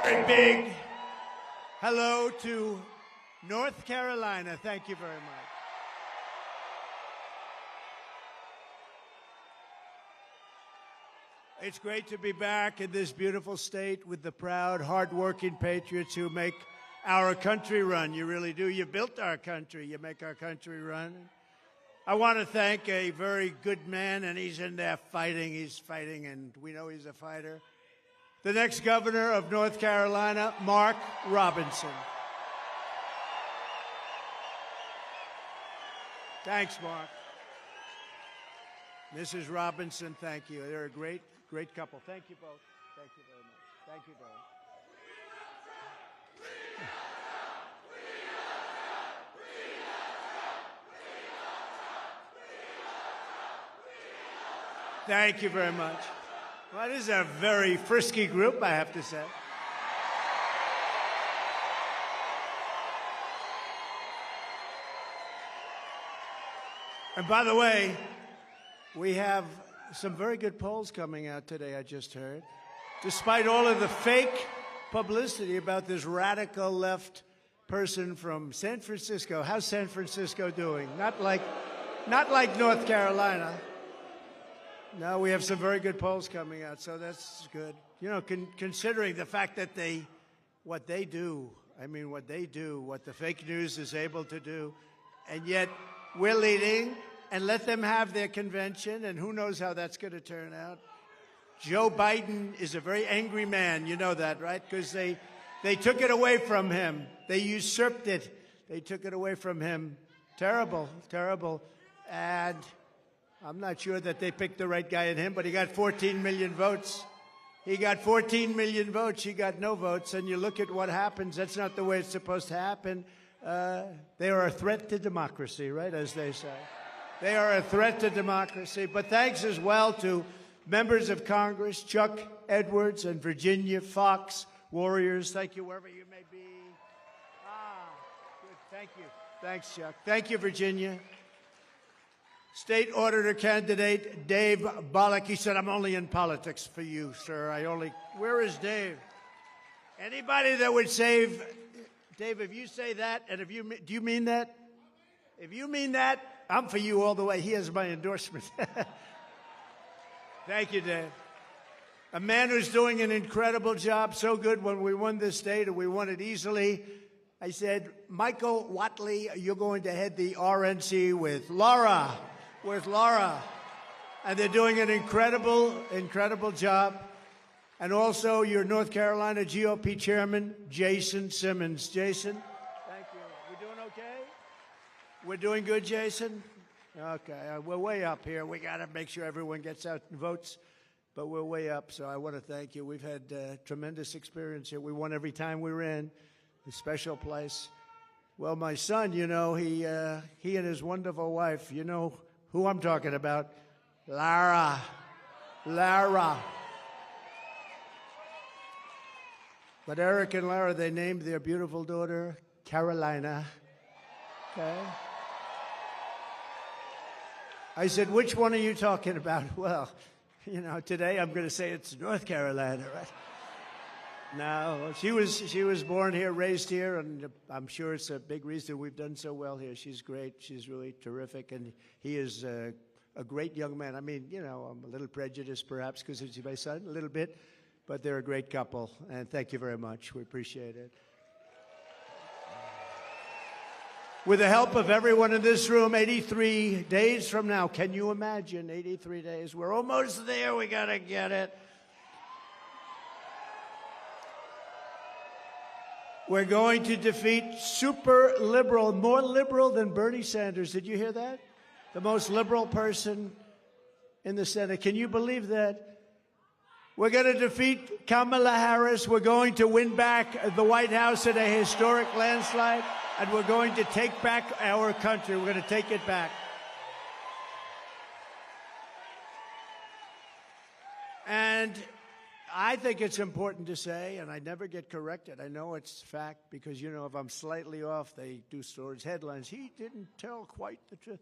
A big hello to North Carolina. Thank you very much. It's great to be back in this beautiful state with the proud, hard-working patriots who make our country run. You really do. You built our country. You make our country run. I want to thank a very good man, and he's in there fighting. He's fighting, and we know he's a fighter. The next governor of North Carolina, Mark Robinson. Thanks, Mark. Mrs. Robinson, thank you. They're a great couple. Thank you both. Thank you very much. Thank you both. Thank you very much. Well, this is a very frisky group, I have to say. And by the way, we have some very good polls coming out today, I just heard. Despite all of the fake publicity about this radical left person from San Francisco. How's San Francisco doing? Not like North Carolina. No, we have some very good polls coming out, so that's good. You know, considering the fact that what they do, what the fake news is able to do, and yet we're leading, and let them have their convention, and who knows how that's going to turn out. Joe Biden is a very angry man. You know that, right? Because they took it away from him. They usurped it. They took it away from him. Terrible, terrible. And I'm not sure that they picked the right guy in him, but he got 14 million votes. He got 14 million votes. He got no votes. And you look at what happens. That's not the way it's supposed to happen. They are a threat to democracy, right, as they say. They are a threat to democracy. But thanks as well to members of Congress, Chuck Edwards and Virginia Fox, warriors. Thank you, wherever you may be. Good. Thank you. Thanks, Chuck. Thank you, Virginia. State Auditor candidate Dave Bollock. He said, I'm only in politics for you, sir. Where is Dave? Anybody that would save, Dave, if you say that, and do you mean that? If you mean that, I'm for you all the way. He has my endorsement. Thank you, Dave. A man who's doing an incredible job, so good when we won this state, and we won it easily. I said, Michael Whatley, you're going to head the RNC with Laura. And they're doing an incredible job. And also your North Carolina GOP chairman, Jason Simmons. Jason, thank you. We doing okay? We're doing good, Jason? Okay, we're way up here. We got to make sure everyone gets out and votes, but we're way up, so I want to thank you. We've had tremendous experience here. We won every time we were in. A special place. Well, my son, you know, he and his wonderful wife, you know who I'm talking about, Lara. But Eric and Lara, they named their beautiful daughter Carolina. Okay. I said, which one are you talking about? Well, you know, today I'm going to say it's North Carolina, right? No, she was born here, raised here, and I'm sure it's a big reason we've done so well here. She's great. She's really terrific, and he is a great young man. I mean, you know, I'm a little prejudiced perhaps because he's my son, a little bit, but they're a great couple, and thank you very much. We appreciate it. With the help of everyone in this room, 83 days from now, can you imagine 83 days? We're almost there. We got to get it. We're going to defeat super liberal, more liberal than Bernie Sanders. Did you hear that? The most liberal person in the Senate. Can you believe that? We're going to defeat Kamala Harris. We're going to win back the White House in a historic landslide. And we're going to take back our country. We're going to take it back. And I think it's important to say, and I never get corrected. I know it's fact because, you know, if I'm slightly off, they do stories, headlines. He didn't tell quite the truth.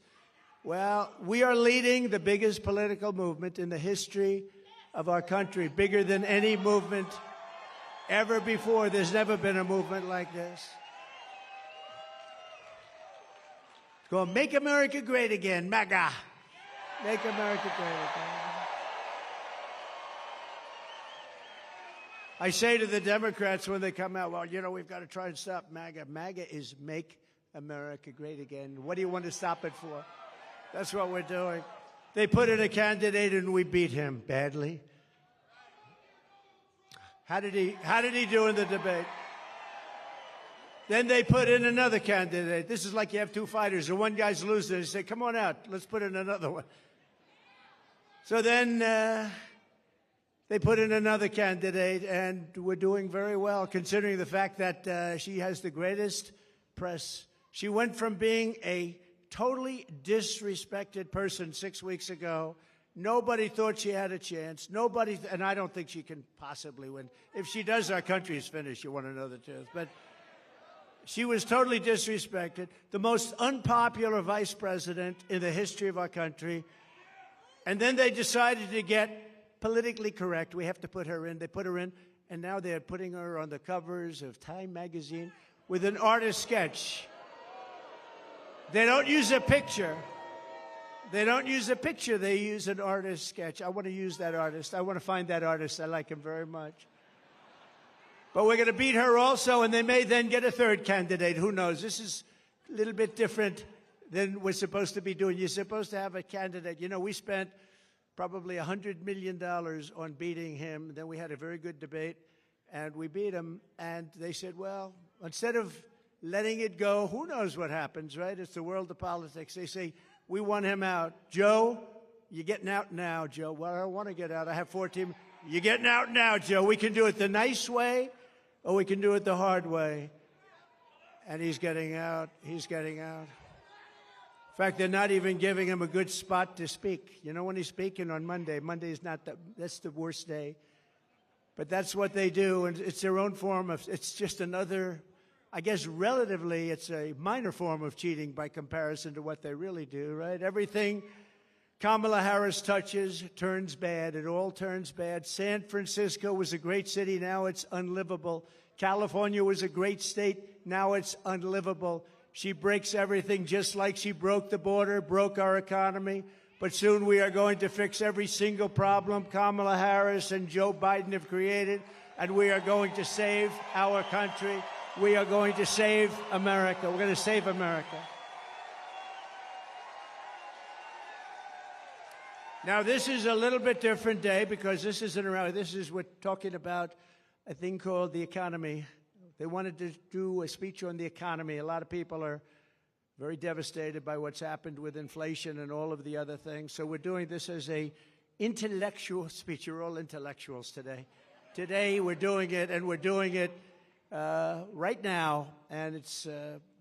Well, we are leading the biggest political movement in the history of our country, bigger than any movement ever before. There's never been a movement like this. It's called Make America Great Again, MAGA. Make America Great Again. I say to the Democrats when they come out, well, you know, we've got to try and stop MAGA. MAGA is Make America Great Again. What do you want to stop it for? That's what we're doing. They put in a candidate and we beat him badly. How did he do in the debate? Then they put in another candidate. This is like you have two fighters, and one guy's losing. They say, come on out, let's put in another one. So then they put in another candidate, and we're doing very well, considering the fact that she has the greatest press. She went from being a totally disrespected person 6 weeks ago. Nobody thought she had a chance. Nobody, and I don't think she can possibly win. If she does, our country is finished. You want to know the truth. But she was totally disrespected. The most unpopular vice president in the history of our country. And then they decided to get politically correct. We have to put her in. They put her in, and now they're putting her on the covers of Time magazine with an artist sketch. They don't use a picture. They don't use a picture. They use an artist sketch. I want to use that artist. I want to find that artist. I like him very much. But we're going to beat her also, and they may then get a third candidate. Who knows? This is a little bit different than we're supposed to be doing. You're supposed to have a candidate. You know, we spent probably $100 million on beating him. Then we had a very good debate, and we beat him. And they said, well, instead of letting it go, who knows what happens, right? It's the world of politics. They say, we want him out. Joe, you're getting out now, Joe. Well, I don't want to get out. I have 14. You're getting out now, Joe. We can do it the nice way, or we can do it the hard way. And he's getting out. He's getting out. In fact, they're not even giving him a good spot to speak. You know, when he's speaking on Monday, Monday's not that's the worst day. But that's what they do, and it's their own form of, it's just another, I guess relatively, it's a minor form of cheating by comparison to what they really do, right? Everything Kamala Harris touches turns bad. It all turns bad. San Francisco was a great city. Now it's unlivable. California was a great state. Now it's unlivable. She breaks everything just like she broke the border, broke our economy. But soon we are going to fix every single problem Kamala Harris and Joe Biden have created, and we are going to save our country. We are going to save America. We're going to save America. Now, this is a little bit different day because this isn't around. We're talking about a thing called the economy. They wanted to do a speech on the economy. A lot of people are very devastated by what's happened with inflation and all of the other things. So we're doing this as a intellectual speech. You're all intellectuals today. Today we're doing it, and we're doing it right now, and it's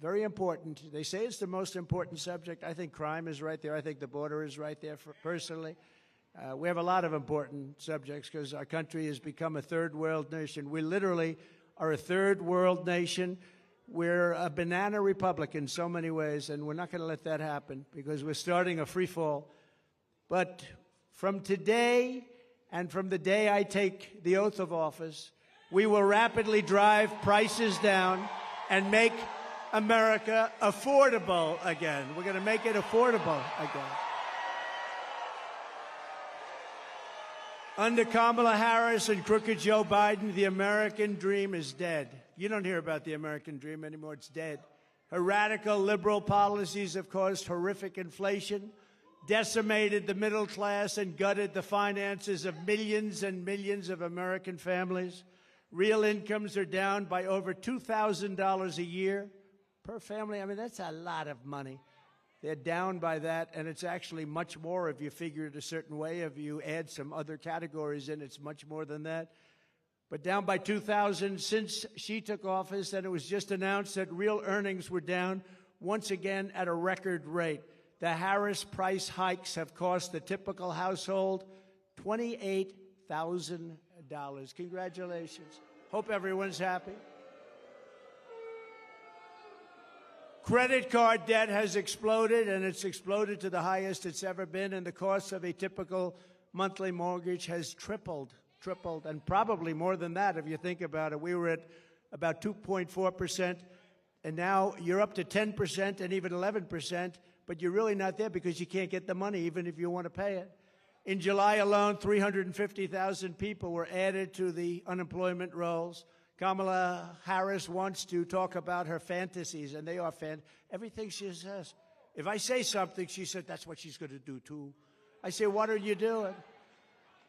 very important. They say it's the most important subject. I think crime is right there. I think the border is right there, personally. We have a lot of important subjects because our country has become a third world nation. We literally are a third world nation. We're a banana republic in so many ways, and we're not going to let that happen because we're starting a free fall. But from today and from the day I take the oath of office, we will rapidly drive prices down and make America affordable again. We're going to make it affordable again. Under Kamala Harris and crooked Joe Biden, the American dream is dead. You don't hear about the American dream anymore. It's dead. Her radical liberal policies have caused horrific inflation, decimated the middle class, and gutted the finances of millions and millions of American families. Real incomes are down by over $2,000 a year per family. I mean, that's a lot of money. They're down by that, and it's actually much more if you figure it a certain way. If you add some other categories in, it's much more than that. But down by 2,000 since she took office, and it was just announced that real earnings were down once again at a record rate. The Harris price hikes have cost the typical household $28,000. Congratulations. Hope everyone's happy. Credit card debt has exploded, and it's exploded to the highest it's ever been, and the cost of a typical monthly mortgage has tripled. tripled, and probably more than that if you think about it. We were at about 2.4%, and now you're up to 10% and even 11%, but you're really not there because you can't get the money even if you want to pay it. In July alone, 350,000 people were added to the unemployment rolls. Kamala Harris wants to talk about her fantasies, and they are everything she says. If I say something, she said, that's what she's going to do, too. I say, what are you doing?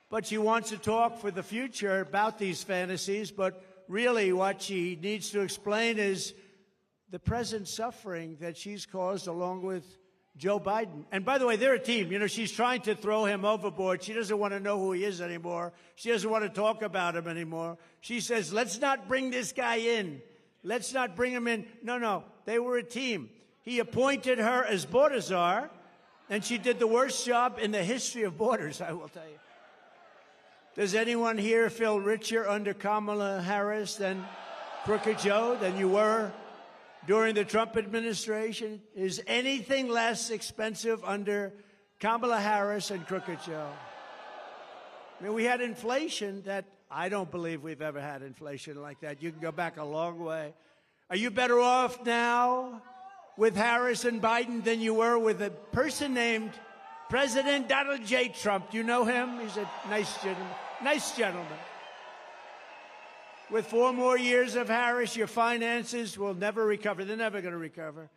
But she wants to talk for the future about these fantasies, but really what she needs to explain is the present suffering that she's caused along with Joe Biden. And by the way, they're a team. You know, she's trying to throw him overboard. She doesn't want to know who he is anymore. She doesn't want to talk about him anymore. She says, let's not bring this guy in. Let's not bring him in. No, they were a team. He appointed her as border czar, and she did the worst job in the history of borders, I will tell you. Does anyone here feel richer under Kamala Harris than Crooked Joe, than you were during the Trump administration? Is anything less expensive under Kamala Harris and Crooked Joe? I mean, we had inflation that I don't believe we've ever had inflation like that. You can go back a long way. Are you better off now with Harris and Biden than you were with a person named President Donald J. Trump? Do you know him? He's a nice gentleman. Nice gentleman. With 4 more years of Harris, your finances will never recover. They're never going to recover.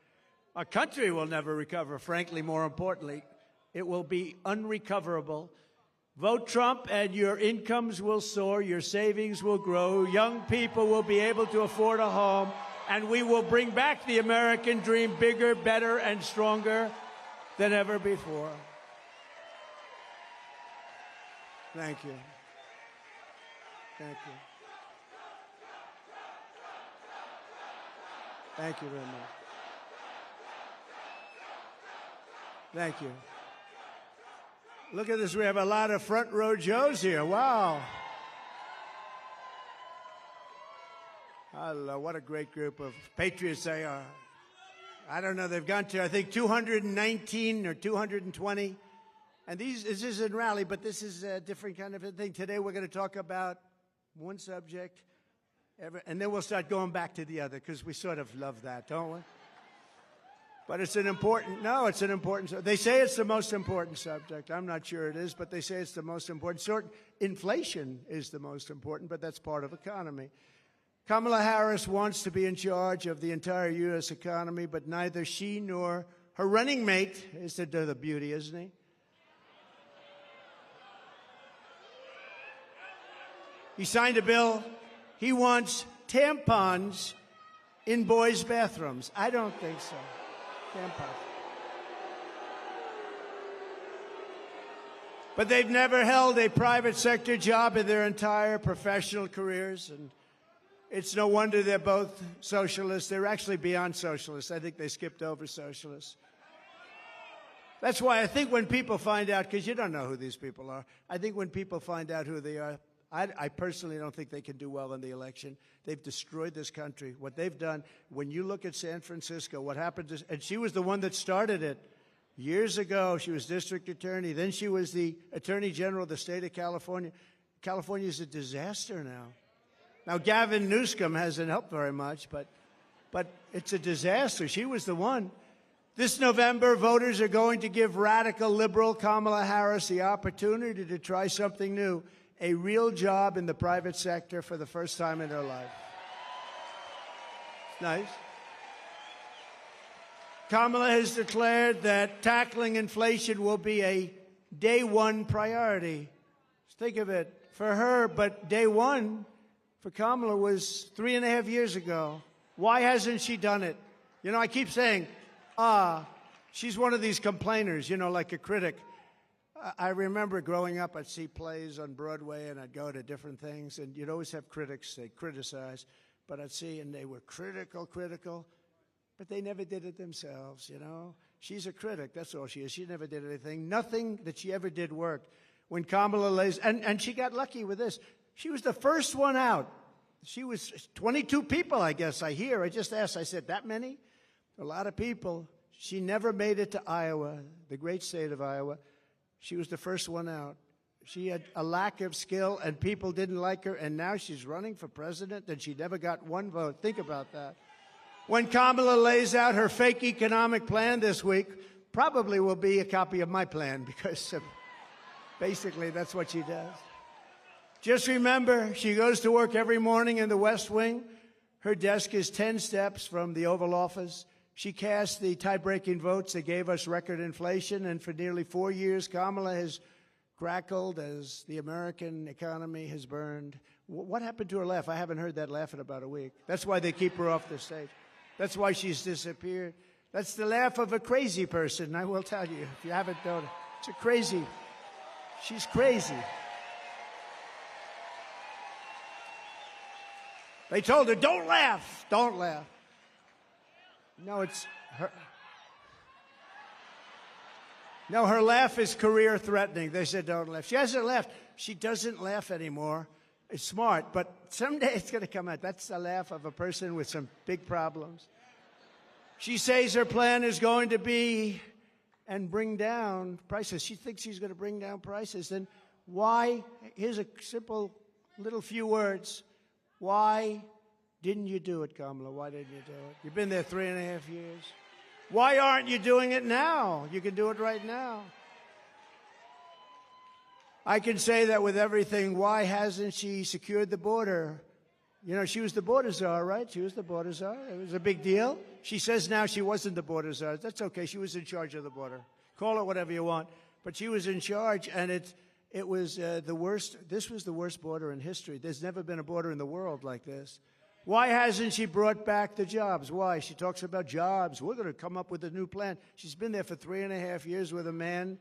Our country will never recover, frankly, more importantly. It will be unrecoverable. Vote Trump and your incomes will soar, your savings will grow, young people will be able to afford a home, and we will bring back the American dream bigger, better, and stronger than ever before. Thank you. Thank you. Thank you very much. Thank you. Look at this. We have a lot of front row Joes here. Wow. Hello. What a great group of patriots they are. I don't know. They've gone to, I think, 219 or 220. And this isn't rally, but this is a different kind of a thing. Today we're going to talk about one subject, and then we'll start going back to the other, because we sort of love that, don't we? But it's an important, they say it's the most important subject. I'm not sure it is, but they say it's the most important. Inflation is the most important, but that's part of economy. Kamala Harris wants to be in charge of the entire U.S. economy, but neither she nor her running mate is the beauty, isn't he? He signed a bill. He wants tampons in boys' bathrooms. I don't think so. Tampons. But they've never held a private sector job in their entire professional careers, and it's no wonder they're both socialists. They're actually beyond socialists. I think they skipped over socialists. That's why I think when people find out, because you don't know who these people are, I think when people find out who they are, I personally don't think they can do well in the election. They've destroyed this country. What they've done, when you look at San Francisco, what happened to, and she was the one that started it years ago. She was district attorney. Then she was the attorney general of the state of California. California is a disaster now. Now, Gavin Newsom hasn't helped very much, but it's a disaster. She was the one. This November, voters are going to give radical liberal Kamala Harris the opportunity to try something new. A real job in the private sector for the first time in her life. Nice. Kamala has declared that tackling inflation will be a day one priority. Think of it. For her, but day one for Kamala was 3.5 years ago. Why hasn't she done it? You know, I keep saying, she's one of these complainers, you know, like a critic. I remember growing up, I'd see plays on Broadway, and I'd go to different things, and you'd always have critics, they'd criticize, but I'd see, and they were critical, but they never did it themselves, you know? She's a critic, that's all she is. She never did anything. Nothing that she ever did worked. When Kamala lays, and she got lucky with this. She was the first one out. She was 22 people, I guess, I hear. I just asked, I said, that many? A lot of people. She never made it to Iowa, the great state of Iowa. She was the first one out. She had a lack of skill, and people didn't like her, and now she's running for president, and she never got one vote. Think about that. When Kamala lays out her fake economic plan this week, probably will be a copy of my plan, because basically that's what she does. Just remember, she goes to work every morning in the West Wing. Her desk is 10 steps from the Oval Office. She cast the tie-breaking votes that gave us record inflation, and for nearly 4 years, Kamala has crackled as the American economy has burned. What happened to her laugh? I haven't heard that laugh in about a week. That's why they keep her off the stage. That's why she's disappeared. That's the laugh of a crazy person, I will tell you, if you haven't known it. It's a crazy. She's crazy. They told her, don't laugh, don't laugh. No, it's her. No, her laugh is career-threatening. They said don't laugh. She hasn't laughed. She doesn't laugh anymore. It's smart, but someday it's going to come out. That's the laugh of a person with some big problems. She says her plan is going to be and bring down prices. She thinks she's going to bring down prices. Then why? Here's a simple little few words. Why didn't you do it, Kamala? Why didn't you do it? You've been there 3.5 years. Why aren't you doing it now? You can do it right now. I can say that with everything. Why hasn't she secured the border? You know, she was the border czar, right? She was the border czar. It was a big deal. She says now she wasn't the border czar. That's okay. She was in charge of the border. Call it whatever you want. But she was in charge, and it was the worst. This was the worst border in history. There's never been a border in the world like this. Why hasn't she brought back the jobs? Why? She talks about jobs. We're going to come up with a new plan. She's been there for 3.5 years with a man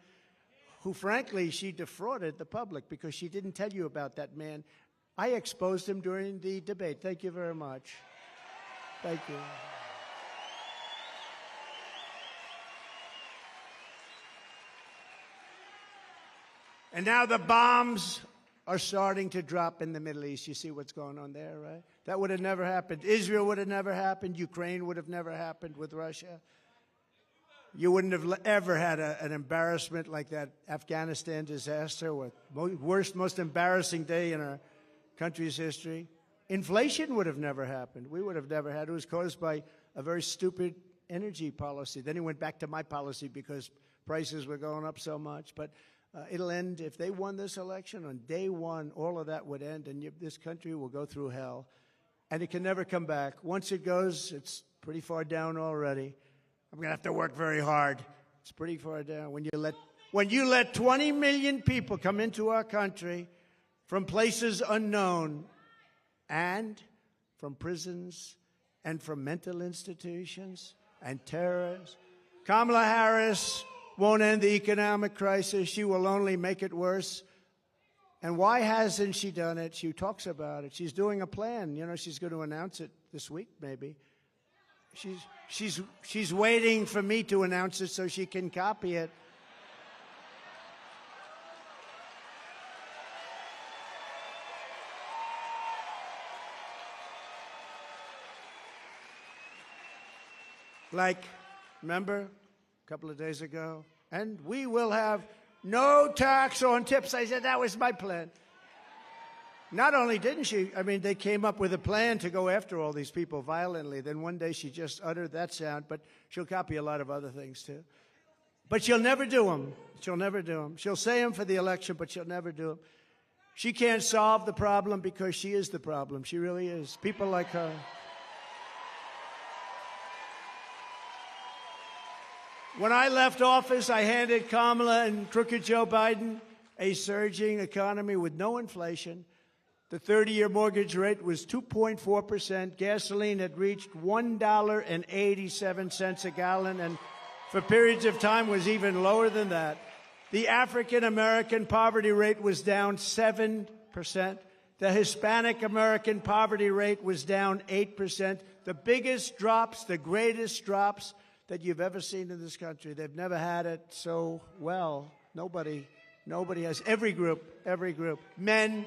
who, frankly, she defrauded the public because she didn't tell you about that man. I exposed him during the debate. Thank you very much. Thank you. And now the bombs are starting to drop in the Middle East. You see what's going on there, right? That would have never happened. Israel would have never happened. Ukraine would have never happened with Russia. You wouldn't have ever had an embarrassment like that Afghanistan disaster, with worst, most embarrassing day in our country's history. Inflation would have never happened. We would have never had it. It was caused by a very stupid energy policy. Then he went back to my policy because prices were going up so much. But it'll end. If they won this election, on day one, all of that would end, and this country will go through hell. And it can never come back. Once it goes, it's pretty far down already. I'm going to have to work very hard. It's pretty far down. When you let 20 million people come into our country from places unknown and from prisons and from mental institutions and terrorists, Kamala Harris won't end the economic crisis. She will only make it worse. And why hasn't she done it? She talks about it. She's doing a plan. You know, she's going to announce it this week, maybe. She's waiting for me to announce it so she can copy it. Like, remember, a couple of days ago, and we will have no tax on tips. I said that was my plan. Not only didn't she, I mean, they came up with a plan to go after all these people violently. Then one day she just uttered that sound, but she'll copy a lot of other things too. But she'll never do them. She'll never do them. She'll say them for the election, but she'll never do them. She can't solve the problem because she is the problem. She really is. People like her. When I left office, I handed Kamala and crooked Joe Biden a surging economy with no inflation. The 30-year mortgage rate was 2.4%. Gasoline had reached $1.87 a gallon, and for periods of time was even lower than that. The African-American poverty rate was down 7%. The Hispanic-American poverty rate was down 8%. The biggest drops, the greatest drops that you've ever seen in this country. They've never had it so well. Nobody has. Every group, men,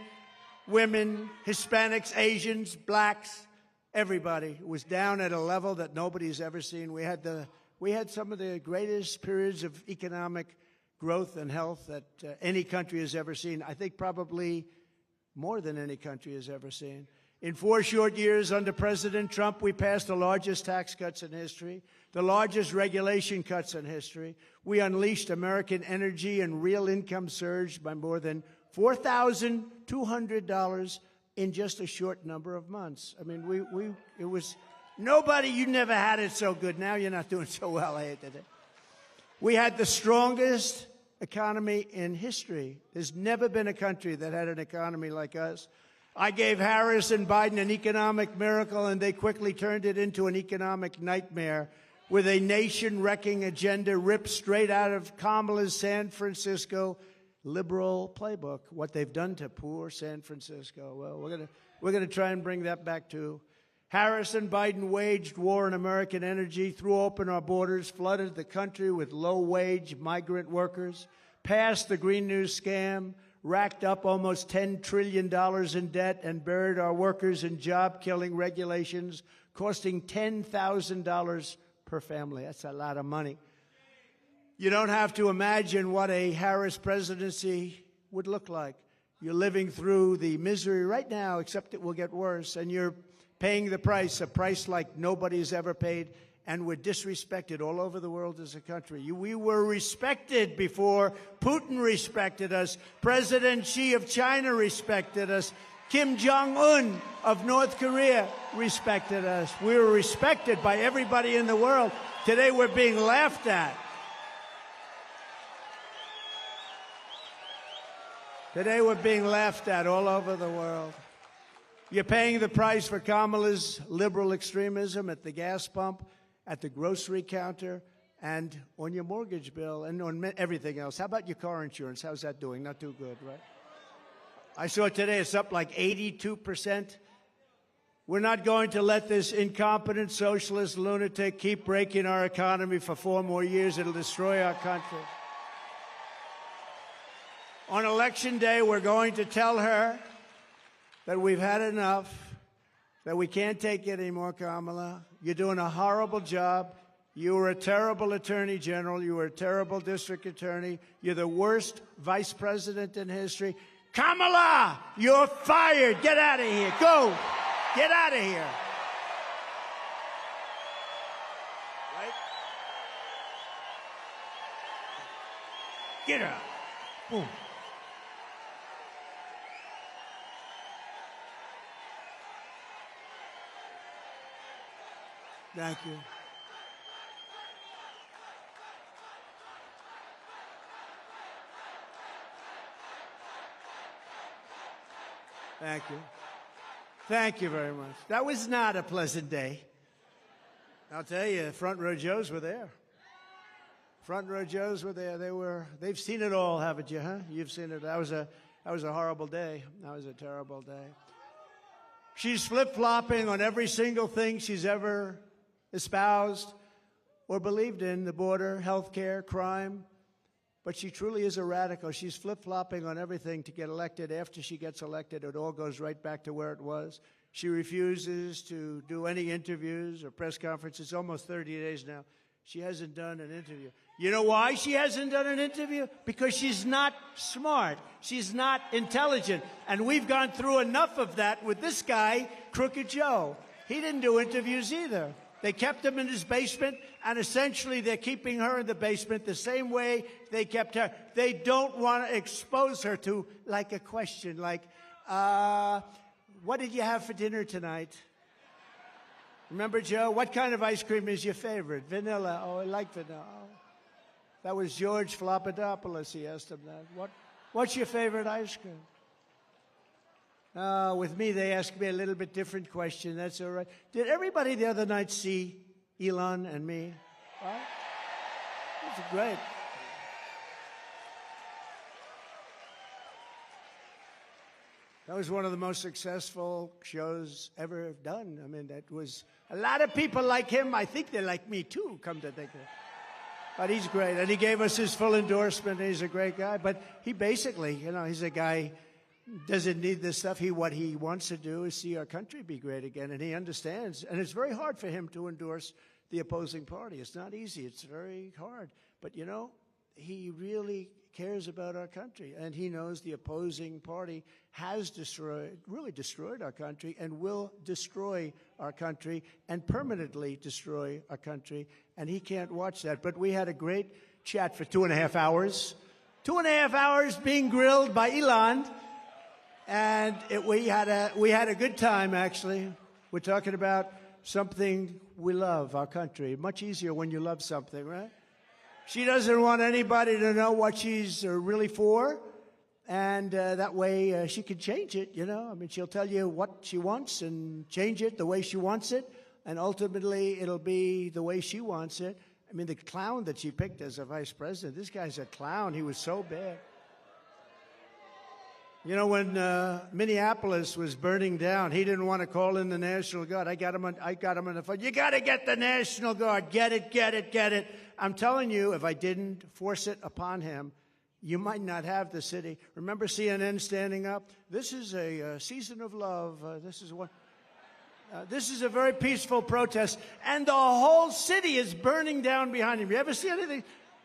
women, Hispanics, Asians, blacks, everybody was down at a level that nobody's ever seen. We had some of the greatest periods of economic growth and health that any country has ever seen. I think probably more than any country has ever seen. In 4 short years under President Trump, we passed the largest tax cuts in history, the largest regulation cuts in history. We unleashed American energy and real income surged by more than $4,200 in just a short number of months. I mean, it was nobody, you never had it so good. Now you're not doing so well, I hate it. We had the strongest economy in history. There's never been a country that had an economy like us. I gave Harris and Biden an economic miracle, and they quickly turned it into an economic nightmare with a nation-wrecking agenda ripped straight out of Kamala's San Francisco liberal playbook. What they've done to poor San Francisco. Well, we're gonna try and bring that back too. Harris and Biden waged war on American energy, threw open our borders, flooded the country with low-wage migrant workers, passed the Green New scam, racked up almost $10 trillion in debt, and buried our workers in job-killing regulations, costing $10,000 per family. That's a lot of money. You don't have to imagine what a Harris presidency would look like. You're living through the misery right now, except it will get worse, and you're paying the price, a price like nobody's ever paid, and we're disrespected all over the world as a country. We were respected before Putin respected us. President Xi of China respected us. Kim Jong-un of North Korea respected us. We were respected by everybody in the world. Today we're being laughed at. Today we're being laughed at all over the world. You're paying the price for Kamala's liberal extremism at the gas pump, at the grocery counter, and on your mortgage bill, and on everything else. How about your car insurance? How's that doing? Not too good, right? I saw today it's up like 82%. We're not going to let this incompetent socialist lunatic keep breaking our economy for 4 more years. It'll destroy our country. On Election Day, we're going to tell her that we've had enough, that we can't take it anymore, Kamala. You're doing a horrible job. You were a terrible attorney general. You were a terrible district attorney. You're the worst vice president in history. Kamala, you're fired. Get out of here. Go. Get out of here. Right? Get out. Boom. Thank you. Thank you. Thank you very much. That was not a pleasant day. I'll tell you, front row Joes were there. Front row Joes were there. They've seen it all, haven't you, huh? You've seen it. That was a horrible day. That was a terrible day. She's flip-flopping on every single thing she's ever espoused or believed in, the border, health care, crime. But she truly is a radical. She's flip-flopping on everything to get elected. After she gets elected, it all goes right back to where it was. She refuses to do any interviews or press conferences. Almost 30 days now. She hasn't done an interview. You know why she hasn't done an interview? Because she's not smart. She's not intelligent. And we've gone through enough of that with this guy, Crooked Joe. He didn't do interviews either. They kept him in his basement, and essentially they're keeping her in the basement the same way they kept her. They don't want to expose her to, like, a question like, what did you have for dinner tonight? Remember, Joe, what kind of ice cream is your favorite? Vanilla. Oh, I like vanilla. Oh. That was George Flopadopoulos. He asked him that. What's your favorite ice cream? With me, they asked me a little bit different question. That's all right. Did everybody the other night see Elon and me? Right? That's great. That was one of the most successful shows ever done. I mean, that was a lot of people like him. I think they like me too, come to think of it. But he's great. And he gave us his full endorsement. He's a great guy. But he basically, he's a guy doesn't need this stuff. What he wants to do is see our country be great again, and he understands. And it's very hard for him to endorse the opposing party. It's not easy. It's very hard. But, he really cares about our country, and he knows the opposing party has really destroyed our country and will destroy our country and permanently destroy our country, and he can't watch that. But we had a great chat for 2.5 hours. 2.5 hours being grilled by Elon, and we had a good time, actually. We're talking about something we love, our country. Much easier when you love something, right? She doesn't want anybody to know what she's really for, and that way she can change it, you know. I mean, she'll tell you what she wants and change it the way she wants it, and ultimately it'll be the way she wants it. I mean, the clown that she picked as a vice president, this guy's a clown. He was so bad. You know, when Minneapolis was burning down, he didn't want to call in the National Guard. I got him on the phone. You got to get the National Guard. Get it, get it, get it. I'm telling you, if I didn't force it upon him, you might not have the city. Remember CNN standing up? This is a season of love. This is a very peaceful protest, and the whole city is burning down behind him. You ever see anything?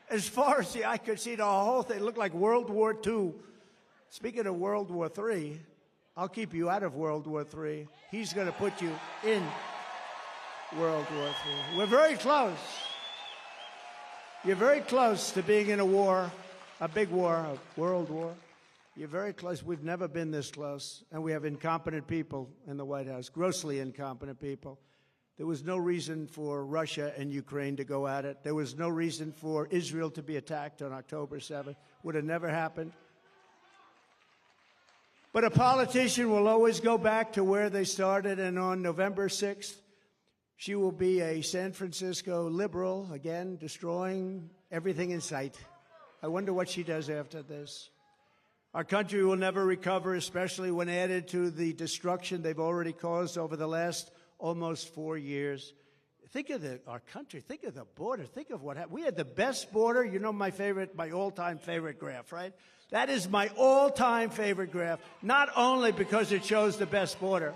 As far as the eye could see, the whole thing looked like World War II. Speaking of World War III, I'll keep you out of World War III. He's going to put you in World War III. We're very close. You're very close to being in a war, a big war, a world war. You're very close. We've never been this close, and we have incompetent people in the White House, grossly incompetent people. There was no reason for Russia and Ukraine to go at it. There was no reason for Israel to be attacked on October 7th. Would have never happened. But a politician will always go back to where they started, and on November 6th, she will be a San Francisco liberal, again, destroying everything in sight. I wonder what she does after this. Our country will never recover, especially when added to the destruction they've already caused over the last almost 4 years. Think of our country. Think of the border. Think of what happened. We had the best border. You know my all-time favorite graph, right? That is my all-time favorite graph, not only because it shows the best border,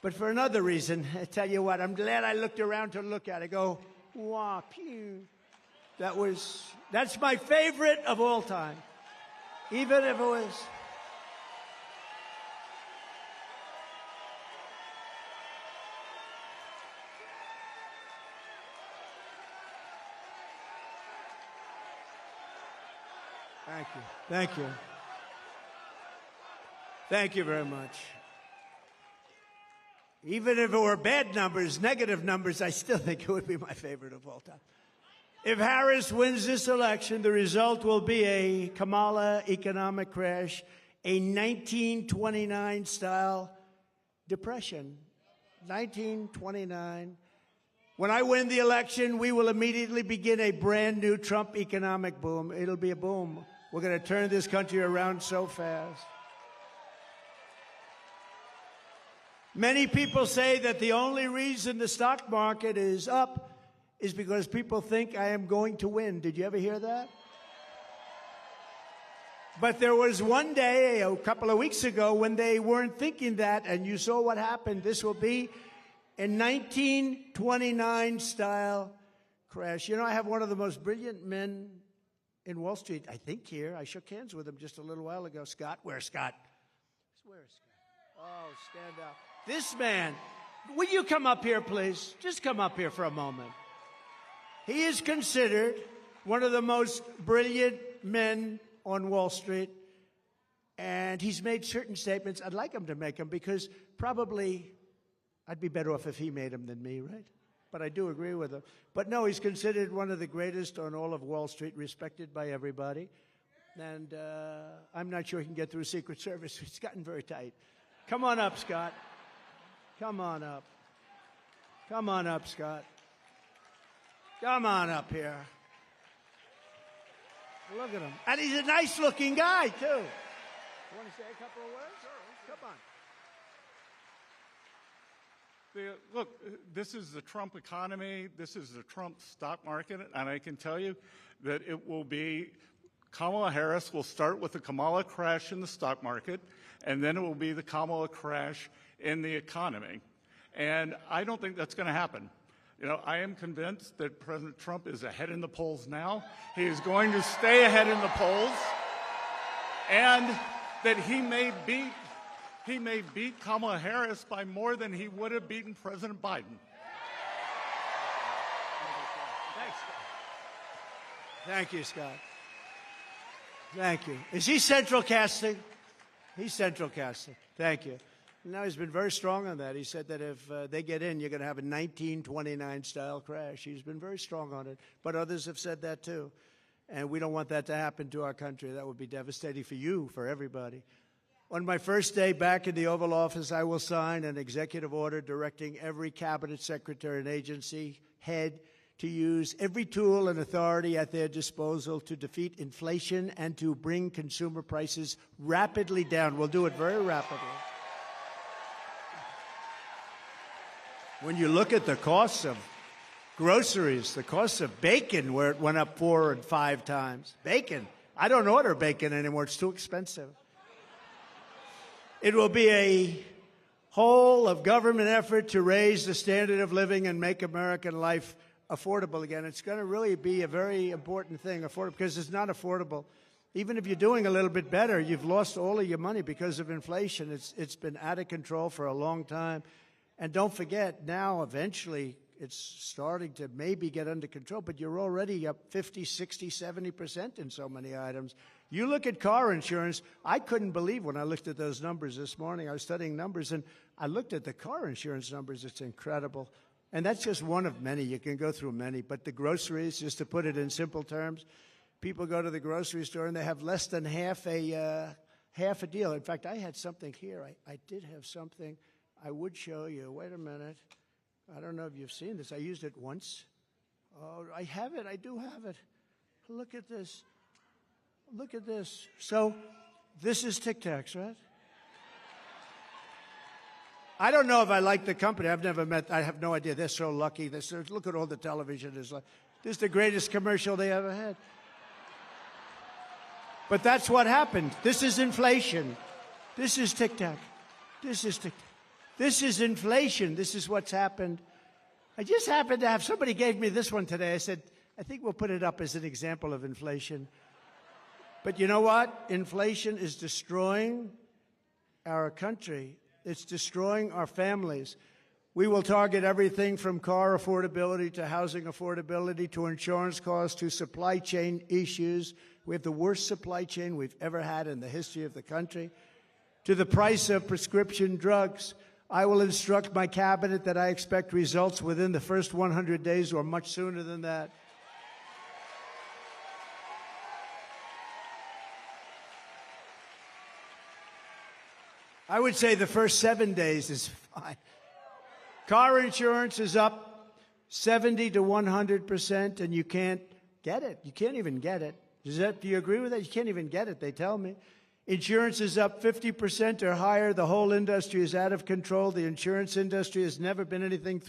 but for another reason. I tell you what, I'm glad I looked around to look at it. Go, wah, pew. That's my favorite of all time. Even if it was... Thank you. Thank you. Thank you very much. Even if it were bad numbers, negative numbers, I still think it would be my favorite of all time. If Harris wins this election, the result will be a Kamala economic crash, a 1929-style depression. 1929. When I win the election, we will immediately begin a brand new Trump economic boom. It'll be a boom. We're going to turn this country around so fast. Many people say that the only reason the stock market is up is because people think I am going to win. Did you ever hear that? But there was one day, a couple of weeks ago, when they weren't thinking that, and you saw what happened. This will be a 1929-style crash. You know, I have one of the most brilliant men in Wall Street, I think, here. I shook hands with him just a little while ago. Scott? Where's Scott? Where's Scott? Oh, stand up. This man, will you come up here, please? Just come up here for a moment. He is considered one of the most brilliant men on Wall Street, and he's made certain statements. I'd like him to make them because probably I'd be better off if he made them than me, right? But I do agree with him. But no, he's considered one of the greatest on all of Wall Street, respected by everybody. And I'm not sure he can get through Secret Service. It's gotten very tight. Come on up, Scott. Come on up. Come on up, Scott. Come on up here. Look at him. And he's a nice-looking guy, too. You want to say a couple of words? Sure. Come on. Look, this is the Trump economy. This is the Trump stock market. And I can tell you that it will be Kamala Harris will start with the Kamala crash in the stock market, and then it will be the Kamala crash in the economy. And I don't think that's going to happen. You know, I am convinced that President Trump is ahead in the polls now. He is going to stay ahead in the polls, and that he may beat Kamala Harris by more than he would have beaten President Biden. Thanks, Scott. Thank you, Scott. Thank you. Is he central casting? He's central casting. Thank you. No, he's been very strong on that. He said that if they get in, you're going to have a 1929 style crash. He's been very strong on it. But others have said that too. And we don't want that to happen to our country. That would be devastating for you, for everybody. On my first day back in the Oval Office, I will sign an executive order directing every cabinet secretary and agency head to use every tool and authority at their disposal to defeat inflation and to bring consumer prices rapidly down. We'll do it very rapidly. When you look at the costs of groceries, the cost of bacon, where it went up 4 and 5 times. Bacon. I don't order bacon anymore. It's too expensive. It will be a whole of government effort to raise the standard of living and make American life affordable again. It's going to really be a very important thing, affordable, because it's not affordable. Even if you're doing a little bit better, you've lost all of your money because of inflation. It's been out of control for a long time. And don't forget, now eventually it's starting to maybe get under control, but you're already up 50, 60, 70% in so many items. You look at car insurance, I couldn't believe when I looked at those numbers this morning. I was studying numbers, and I looked at the car insurance numbers. It's incredible. And that's just one of many. You can go through many. But the groceries, just to put it in simple terms, people go to the grocery store, and they have less than half a deal. In fact, I had something here. I did have something I would show you. Wait a minute. I don't know if you've seen this. I used it once. Oh, I have it. I do have it. Look at this. Look at this. So this is Tic Tacs, right? I don't know if I like the company. I've never met. I have no idea. They're so lucky. Look at all the television. This is the greatest commercial they ever had. But that's what happened. This is inflation. This is Tic Tac. This is Tic Tac. This is inflation. This is what's happened. I just happened to have, somebody gave me this one today. I said, I think we'll put it up as an example of inflation. But you know what? Inflation is destroying our country. It's destroying our families. We will target everything from car affordability to housing affordability to insurance costs to supply chain issues. We have the worst supply chain we've ever had in the history of the country. To the price of prescription drugs. I will instruct my cabinet that I expect results within the first 100 days or much sooner than that. I would say the first 7 days is fine. Car insurance is up 70 to 100%, and you can't get it. You can't even get it. Do you agree with that? You can't even get it, they tell me. Insurance is up 50% or higher. The whole industry is out of control. The insurance industry has never been anything